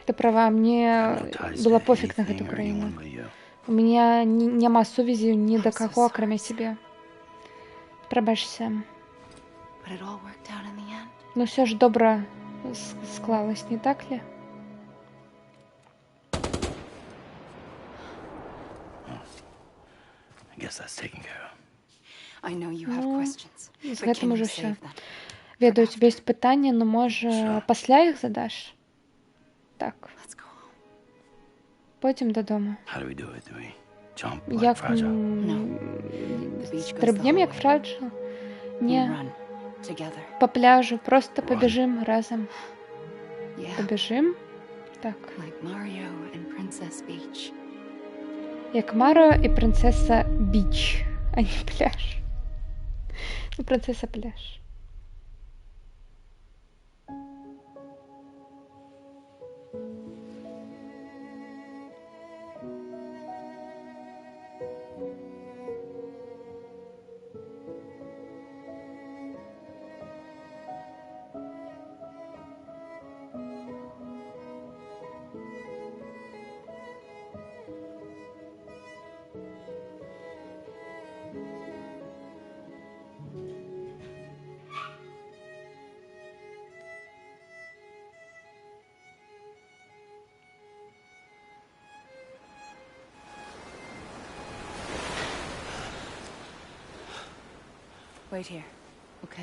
Ты права, мне было пофіг на гэту краіну. У меня няма сувязі ні да каго, акрамя цябе. Прабачся. Ну ўсё ж добра склалась, не так ли? З гэтым ужо ўсё. Ведаю, у цябе ёсць пытанне, но можа пасля іх задаш? Так. Пойдзем дадому. Як... Стрыбнем, як Фраджил? Не. По пляжу, просто побежим разом. Побежим? Так. Як Марио и принцесса Бич, а не пляж. Ну, принцесса пляж.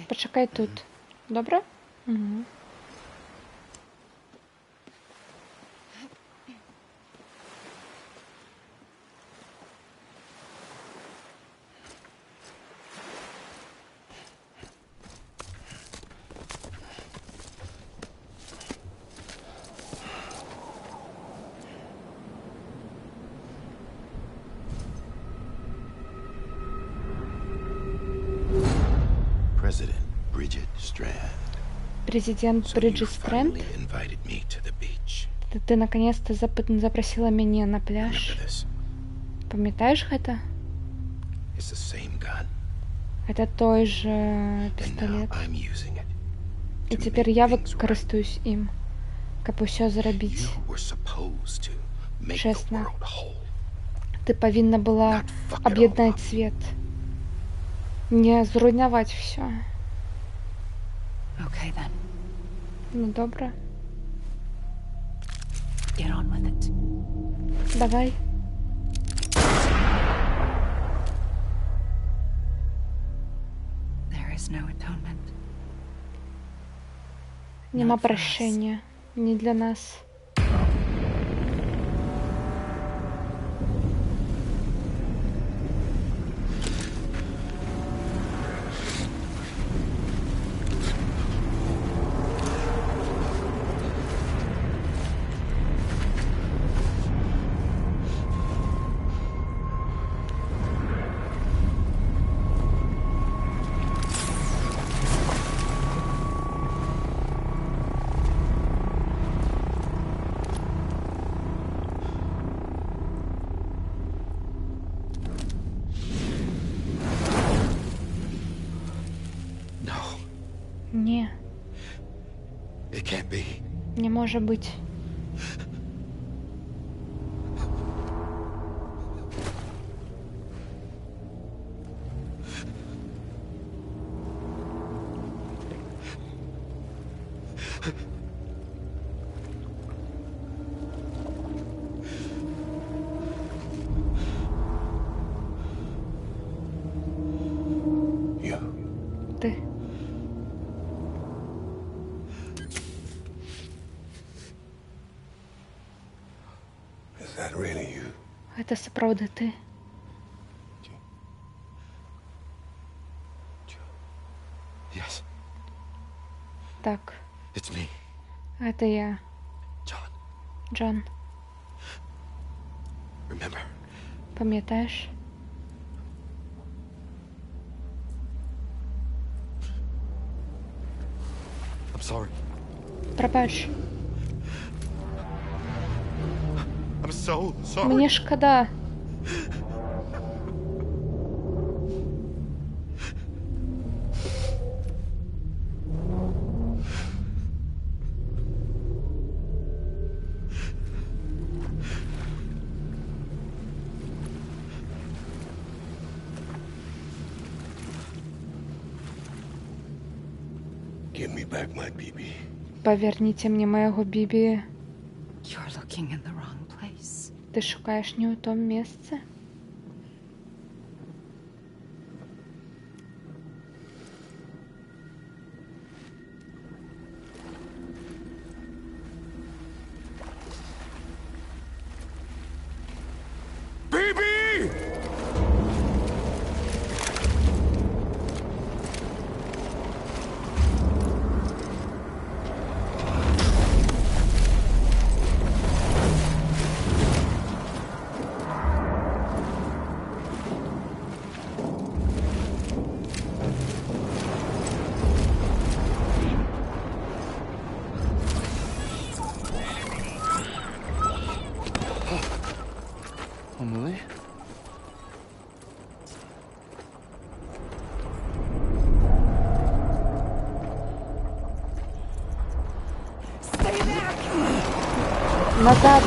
Почекай тут. Добре? Угу. Президент Бриджит Стрэнд, ты наконец-то запросила меня на пляж. Памятаешь это? Это той же пистолет. И теперь я выкарыстаюсь им, каб усё зарабіць. Честно. Ты павінна была аб'яднаць свет. Не зруйнаваць всё. Okay, then. Ну, добре. Get on with it. Давай. There is no atonement. Нема прощения. Не для нас. It can't be. Не может быть. Ты. Is that really you? Это сапраўды ты. Yes, Так, it's me, это я, John. Джон. Remember, Пам'ятаєш? I'm sorry. Пробач. I'm so sorry. Мені шкода. Give me back my BB. Поверніться мне майго бібі. You're looking in the wrong place. Ти шукаєш не у том месцы? Emily? Назад.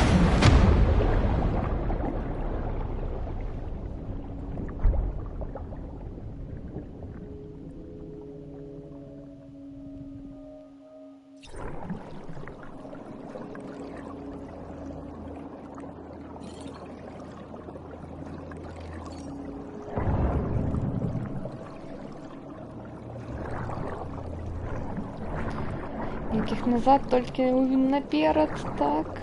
Никаких назад, только наперед, так.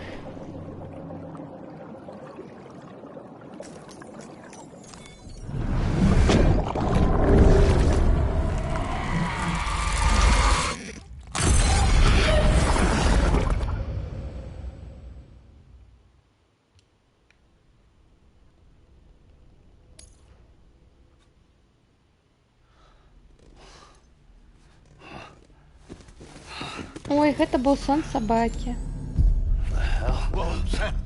Ой, гэта быў сон сабакі.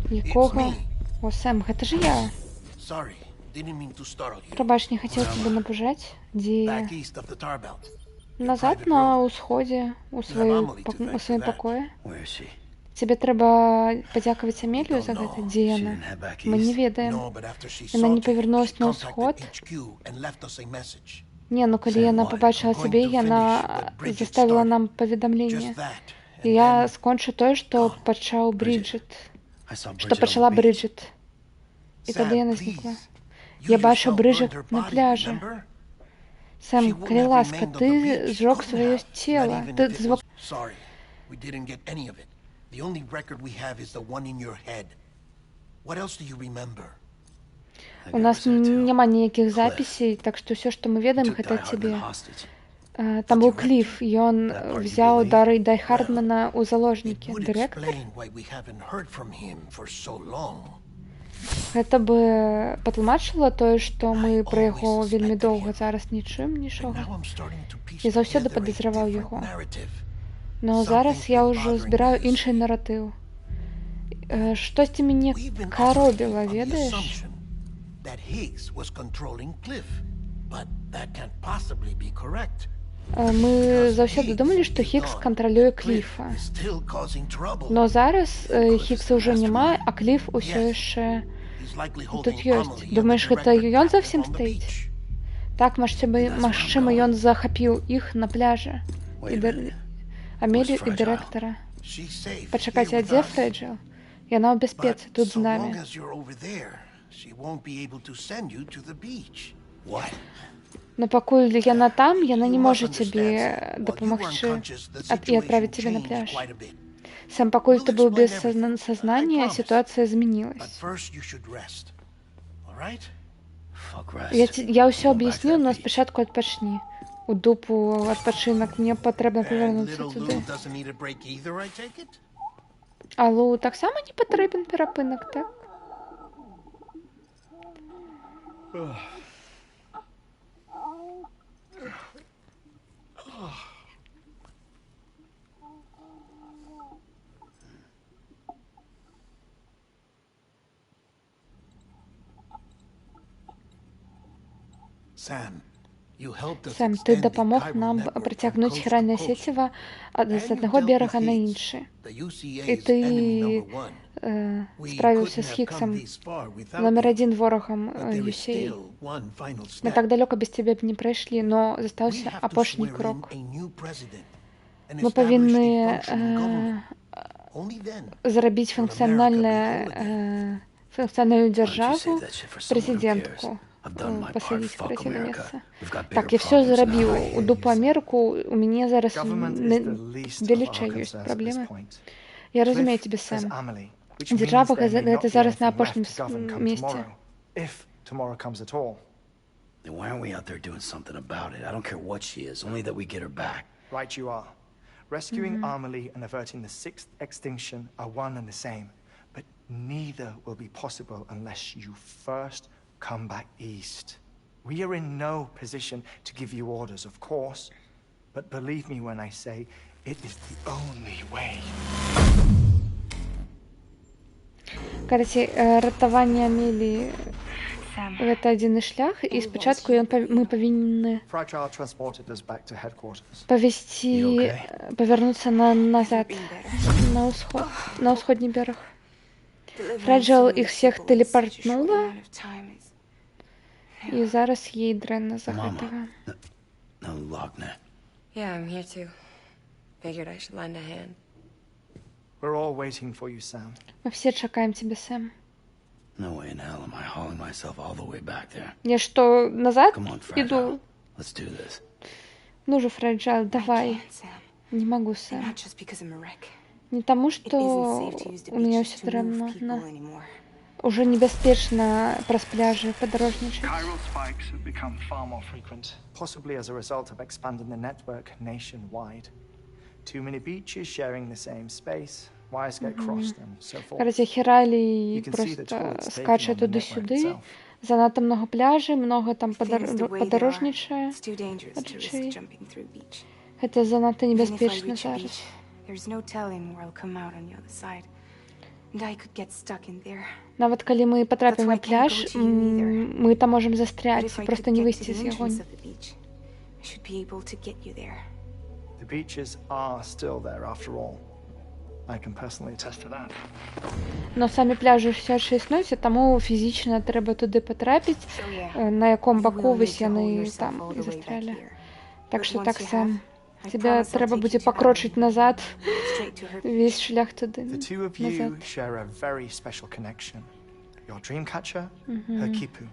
Якога? О, Сэм, гэта ж я. Прабач, не хацеў цябе напужаць. Дзе я? Назад на ўсходзе, у сваім пакоі. Цябе трэба падзякаваць Амелію за гэта. Дзе яна? Мы не ведаем. Яна не павярнулася на ўсход. Не, ну калі яна побачила цябе, яна заставила нам паведамленне. І я скончу тое, што пачаў Брыджыт. Што пачала Брыджыт. І тады яна знікла. Я бачыў Брыджыт на пляжы. Сэм, калі ласка, ты зжёг сваё цела. Ты звук... У нас няма ніякіх запісей, так што ўсё, што мы ведаем, гэта цябе. Там быў Кліф, ён взяў Дары Дай Хардмана ў заложнікі. Дырэктар? Гэта бы патлумачыла тое, што мы пра яго вельмі доўга зараз нічога. Я заўсёды падазраваў яго. Но зараз я ўжо збіраю іншы наратыў. Штосьці мяне каробіла, ведаеш? That Higgs was controlling Cliff, but that can't possibly be correct. Мы заўсёды думалі, што Хікс кантралюе Кліфа. Но зараз Хікса ўжо няма, а Кліф усё яшчэ тут ёсць. Думаеш, гэта ён за ўсім стаіць? Так, магчыма, ён захапіў іх на пляжы. Амелію і дырэктара. Пачакайце, а дзе Фрэджыл? Яна ў бяспецы, тут з намі. Но пакуль яна там, яна не можа цябе дапамагчы і адправіць цябе на пляж. Сам пакуль ты быў без сознания, ситуация изменилась. Я ўсё аб'ясню, но спачатку адпачні. У дупу адпачынак, мне патрэбна павярнуцца туды. Алло, таксама не патрэбен перапынак, так? Сэм, ты дапамог нам прыцягнуць хіральнае сеціва з аднаго берага на іншы. І ты справіўся з Хіксам, номер 1 ворагам UCA. Мы так далёка без цябе б не прайшлі, но застаўся апошні крок. Мы павінны зрабіць функцыянальную дзяржаву, прэзідэнтку. Посадить в красивое место. Так, я все зарабил. У дупу Америку у меня зараз величай есть проблемы. Я разумею тебе, Сэм. Держава это зараз на опошнем месте. Then why aren't we out there doing something about it? I don't care what she is, only that we get her back. Right you are. Rescuing Amelie and averting the 6th extinction are one and the same. But neither will be possible unless you first come back east. We are in no position to give you orders, of course. But believe me when I say, it is the only way. Короче, ратаванне Амеліі гэта адзіны шлях, і спачатку мы павінны павярнуцца назад, на ўсходні бераг. Фрэджыл іх всех тэлепартнула, і зараз ей дрэнна за гэтага. Yeah, I'm here too. Figured I should lend a hand. We're all waiting for you, Sam. Мы все чакаем тебя, Сэм. No way in hell am I hauling myself all the way back there. Я что, назад иду? Let's do this. Ну же, Фрэджил, давай. Не могу, Сэм. Не тому, что у меня все дрянно. Уже небяспечна праз пляжы падарожнічаць. Chiral spikes have become far more frequent, possibly as a result of expanding the network nationwide. Too many beaches sharing the same space, wires get crossed and so forth. Короче, хіралі просто скаче туды-сюды. Занадто много пляжей, много там падарожнічае. Гэта занадта небяспечна зараз. Нават калі мы патрапім на пляж, мы там можам застряць, просто не выйсці з яго. The beaches are still there after all. I can personally attest to that. Но самі пляжы ўсё яшчэ існуюць, таму фізічна трэба туды патрапіць, на яком баку вось яны там і застрялі. Так што так, Сэм, тебе трэба будзе пакрочыць назад весь шлях туды. The two of you share a very special connection. Your dreamcatcher, her kipu.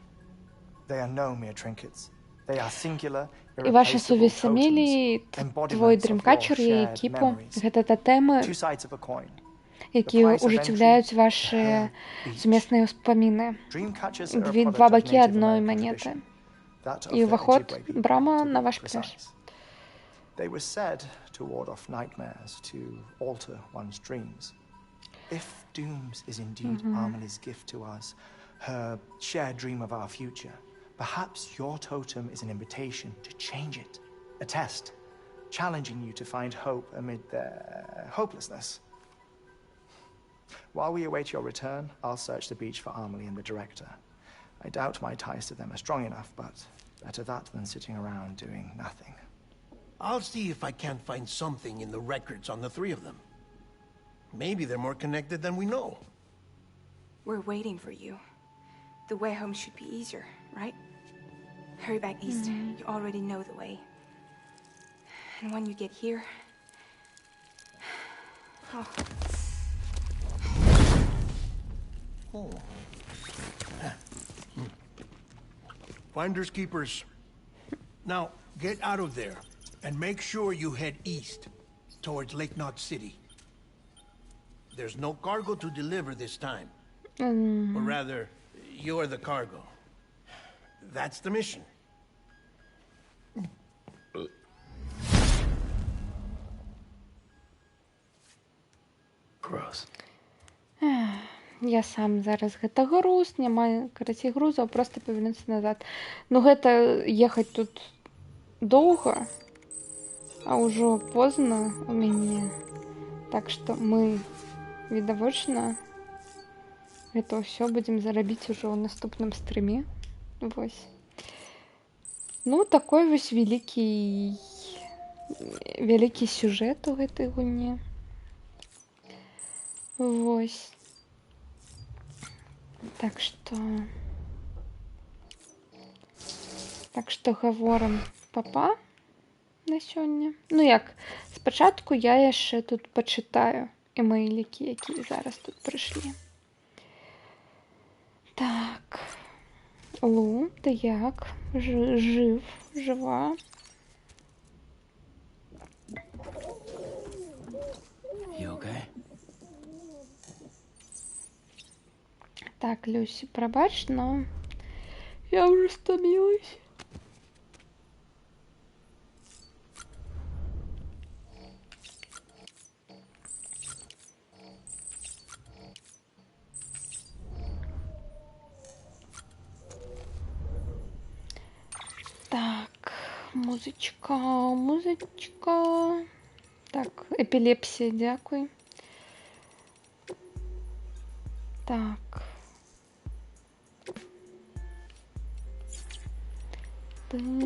They are no mere trinkets. They are singular. І ваша сувязь з Амеліяй, твой дрімкатчер і кіпу, гэта тотемы, які ужыццяўляюць ваши сумесныя ўспаміны. Два бакі адной манеты. І ўваход, брама на ваш пляж. They were said to ward off nightmares, to alter one's dreams. If Dooms is indeed Amelie's gift to us, her shared dream of our future, perhaps your totem is an invitation to change it. A test, challenging you to find hope amid their hopelessness. While we await your return, I'll search the beach for Amelie and the director. I doubt my ties to them are strong enough, but better that than sitting around doing nothing. I'll see if I can't find something in the records on the three of them. Maybe they're more connected than we know. We're waiting for you. The way home should be easier, right? Hurry back east. You already know the way. And when you get here... Oh. Oh. Finders keepers. Now, get out of there, and make sure you head east, towards Lake Knot City. There's no cargo to deliver this time. Or rather, you're the cargo. That's the mission. Gross. Я сам зараз гэта груз, няма карацей грузаў, проста павярнуцца назад. Ну гэта ехаць тут доўга, а ўжо позна у мяне. Так што мы відавочна гэта ўсё будзем зарабіць ужо ў наступным стрыме. Вось. Ну, такой вось вялікі сюжэт у гэтай гульні. Вось. Так што гаворым папа на сёння. Ну як, спачатку я яшчэ тут пачытаю эмейлікі, якія зараз тут прыйшлі. Так. Лу, ты як? Жив, жива? You okay? Так, Люсі, прабач, но я уже стомилась. Так, музычка. Так, эпилепсия, дякуй. Так. Тын.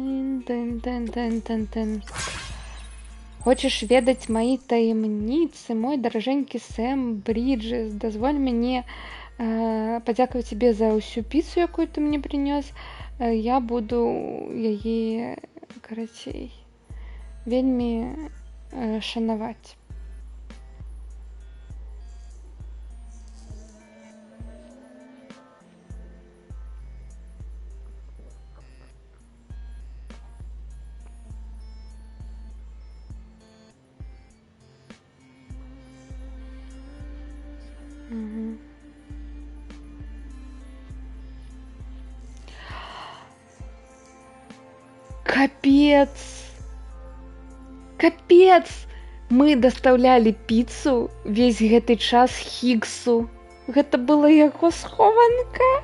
Хочаш ведаць мои таямніцы, мой даражэнькі Сэм Бриджес? Дазволь мне падзякаваць тебе за ўсю піцу, якую ты мне прынёс. Я буду яе, карацей, вельмі шанаваць. Капец! Мы даставлялі піцу весь гэты час Хіггсу. Гэта была яго схованка.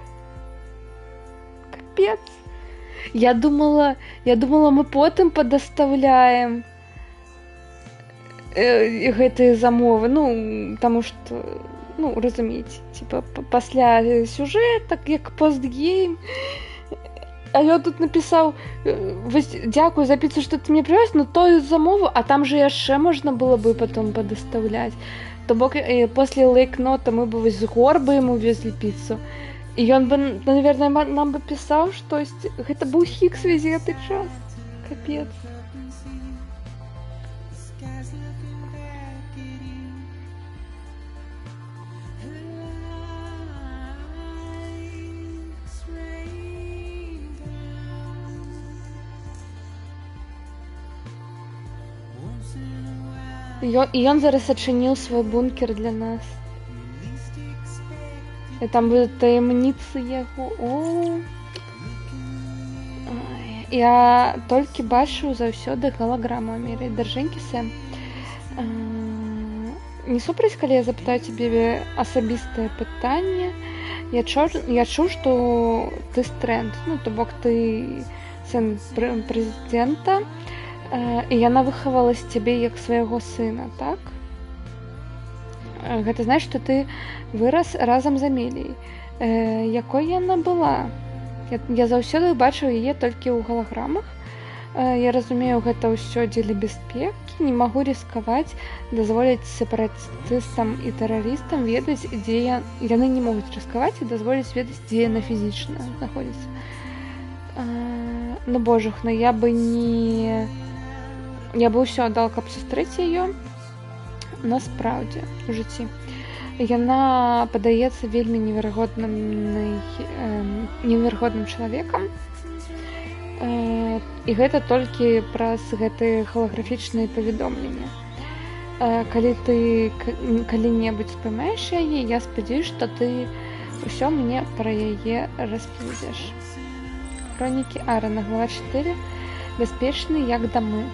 Капец! Я думала, мы потым падаставляем гэтыя замовы. Ну, таму што, ну, разумееце, типа, пасля сюжэтак, як постгейм. А я тут написал: дякую за пиццу, что ты мне привез, но тою замову, а там же яшчэ можна было бы потом подоставлять. То бок после Лейкнота мы бы з горбы ему везли пиццу. И он бы, наверное, нам бы писал, что это был Хиггс весь этот час. Капец. И он зараз адчыніў свой бункер для нас. И там будут таямніцы яго. О! Я толькі бачу заўсёды галаграму Амелі. Даражэнькі Сэм. Не супраць, калі я запытаю тебе асабістае пытанне. Я чуў, што ты Стрэнд. Ну, то бок ты сын прэзідэнта. І яна выхавала з цябе як свайго сына, так? Гэта значыць, што ты вырас разам з Амеліяй. Якой яна была? Я заўсёды бачыў яе толькі ў галаграмах. Я разумею, гэта ўсё дзеля бяспекі, не магу рыскаваць, дазволіць сепаратыстам і тэрарыстам ведаць, дзе яны не могуць рыскаваць і дазволіць ведаць, дзе яна фізічна знаходзіцца. Ну божах, ну я бы ўсё аддал, каб сустрэць яе насправдзе у жыцці. Яна падаецца вельмі неверагодным чалавекам. І гэта толькі праз гэтыя халаграфічныя паведомленні. Калі ты калі-небудзь спамяеш яе, я спадзяюсь, што ты ўсё мне пра яе распавядзеш. Хронікі Аарона, глава 4. Бяспечны як дамы.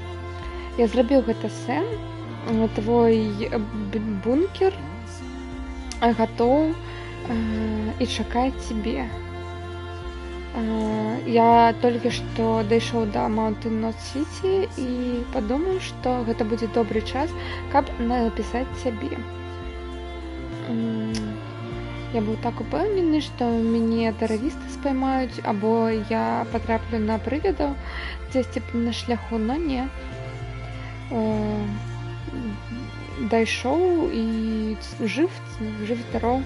Я зрабіў гэта, Сэм. Твой бункер гатоў і чакае цябе. Я толькі што дайшоў да Маунтэн Нот Сіці і падумаў, што гэта будзе добры час, каб напісаць цябе. Я быў так упэўнены, што мяне тэрарысты спаймаюць, або я патраплю на прывідаў дзесьці на шляху, но не. Дайшоў і жыв здароў.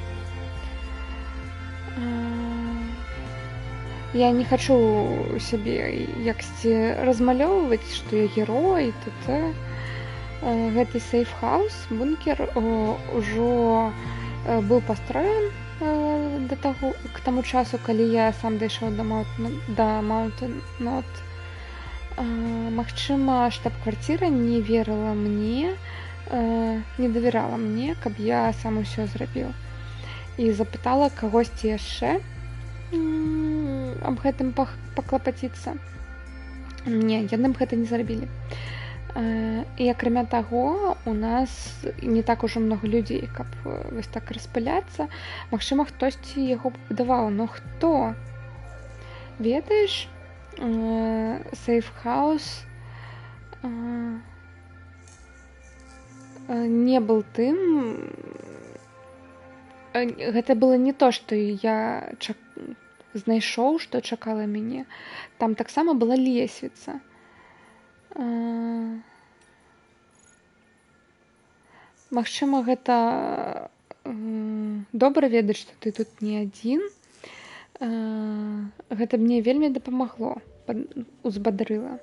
Я не хачу сябе яксьці размалёўваць, што я герой. Тут гэты сейф-хаус, бункер ужо быў пастроен к таму часу, калі я сам дайшоў да Маунтэн Нот. Магчыма, штаб-кварціра не верыла мне, не давярала мне, каб я сам усё зрабіў. І запытала кагосьці яшчэ аб гэтым паклапаціцца. Не, яны б гэта не зрабілі. І акрамя таго, у нас не так ужо многа людзей, каб вось так распыляцца. Магчыма, хтосьці яго пабудаваў, но хто? Ведаеш, сейф-хаус не был тым. Гэта было не то, што я знайшоў, што чакала мяне. Там таксама была лесвіца. Магчыма, гэта добра ведаць, што ты тут не адзін. Гэта мне вельмі дапамагло, узбадрыла.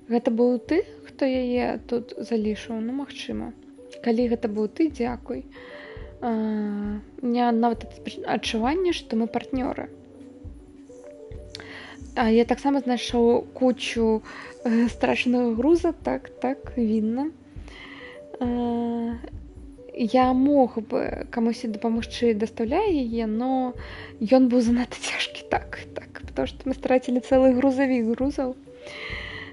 Гэта быў ты, хто яе тут залішыў? Ну, магчыма. Калі гэта быў ты, дзякуй. Мне нават адчуванне, што мы партнёры. Я таксама знайшоў кучу страшнага груза, так, відно. Я мог бы камусьці дапамагчы, дастаўляя яе, но ён быў занадта цяжкі, так, потому што мы страцілі цэлы грузавік грузаў.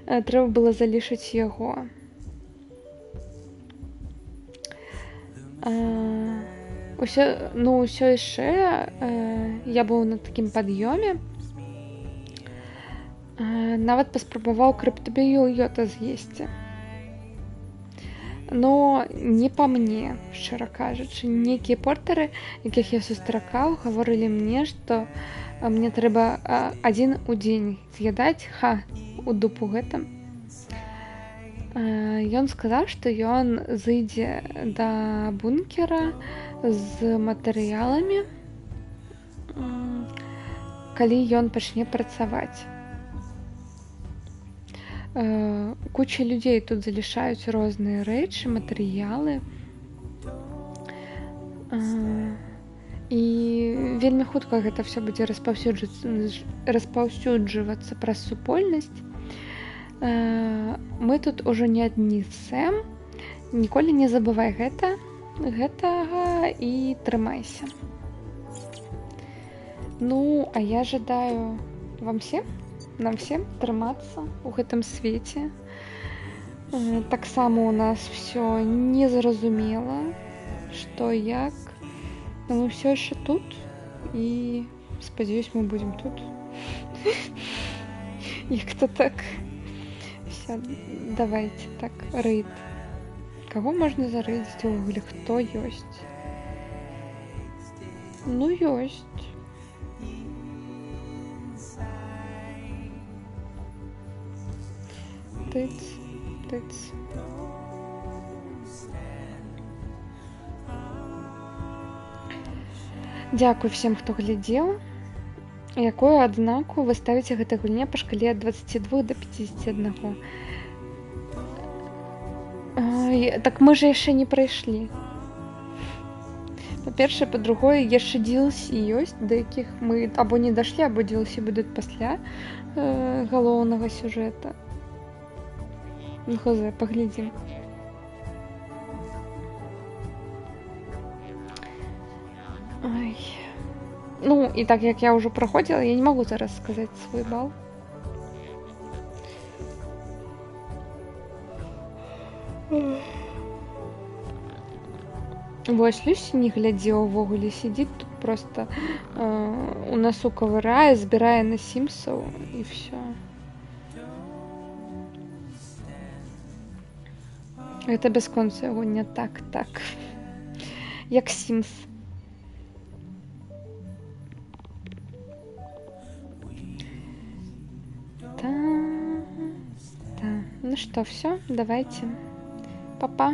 Трэба было залішыць яго. Усё яшчэ я быў на такім пад'ёме. Нават паспрабаваў крыптабіёта з'есці. Но не па мне, шчыра кажучы. Нейкія портары, якіх я сустракаў, гаворылі мне, што мне трэба адзін у дзень з'ядаць, у дупу гэтым. Ён сказаў, што ён зыдзе да бункера з матэрыяламі, калі ён пачне працаваць. Куча людзей тут залішаюць розныя рэчы, матэрыялы. І вельмі хутка гэта ўсё будзе распаўсюджвацца праз супольнасць. Мы тут ужо не адні, Сэм. Ніколі не забывай гэтага і трымайся. Ну, а я жадаю нам всем трымацца ў гэтым свеце. Таксама у нас все незразумела, што як. Но мы все яшчэ тут, і спадзяюсь, мы будем тут. Як-то так. Все, давайте так, рейд. Кого можна зарэдзіць увогуле? Хто ёсць? Ну, ёсць. Тыц. Дзякуй всем, хто глядзеў. Якую адзнаку вы ставіце гэтай гульне па шкале ад 22 до 51? Так мы же яшчэ не прайшлі. Па-першае, па-другое, яшчэ DLC ёсць, да якіх мы або не дашлі, або DLC будуць пасля галоўнага сюжэта. Ну, хз, паглядзім. Ай. Ну, і так як я ўжо праходзіла, я не магу зараз сказаць свой бал. Вось Люсі не глядзеў увогуле, сидзіць тут просто у насу кавырае, збірае на сімсаў і все. Гэта бясконцая гульня, так. Як Sims. Да. Ну что, все, давайте. Па-па.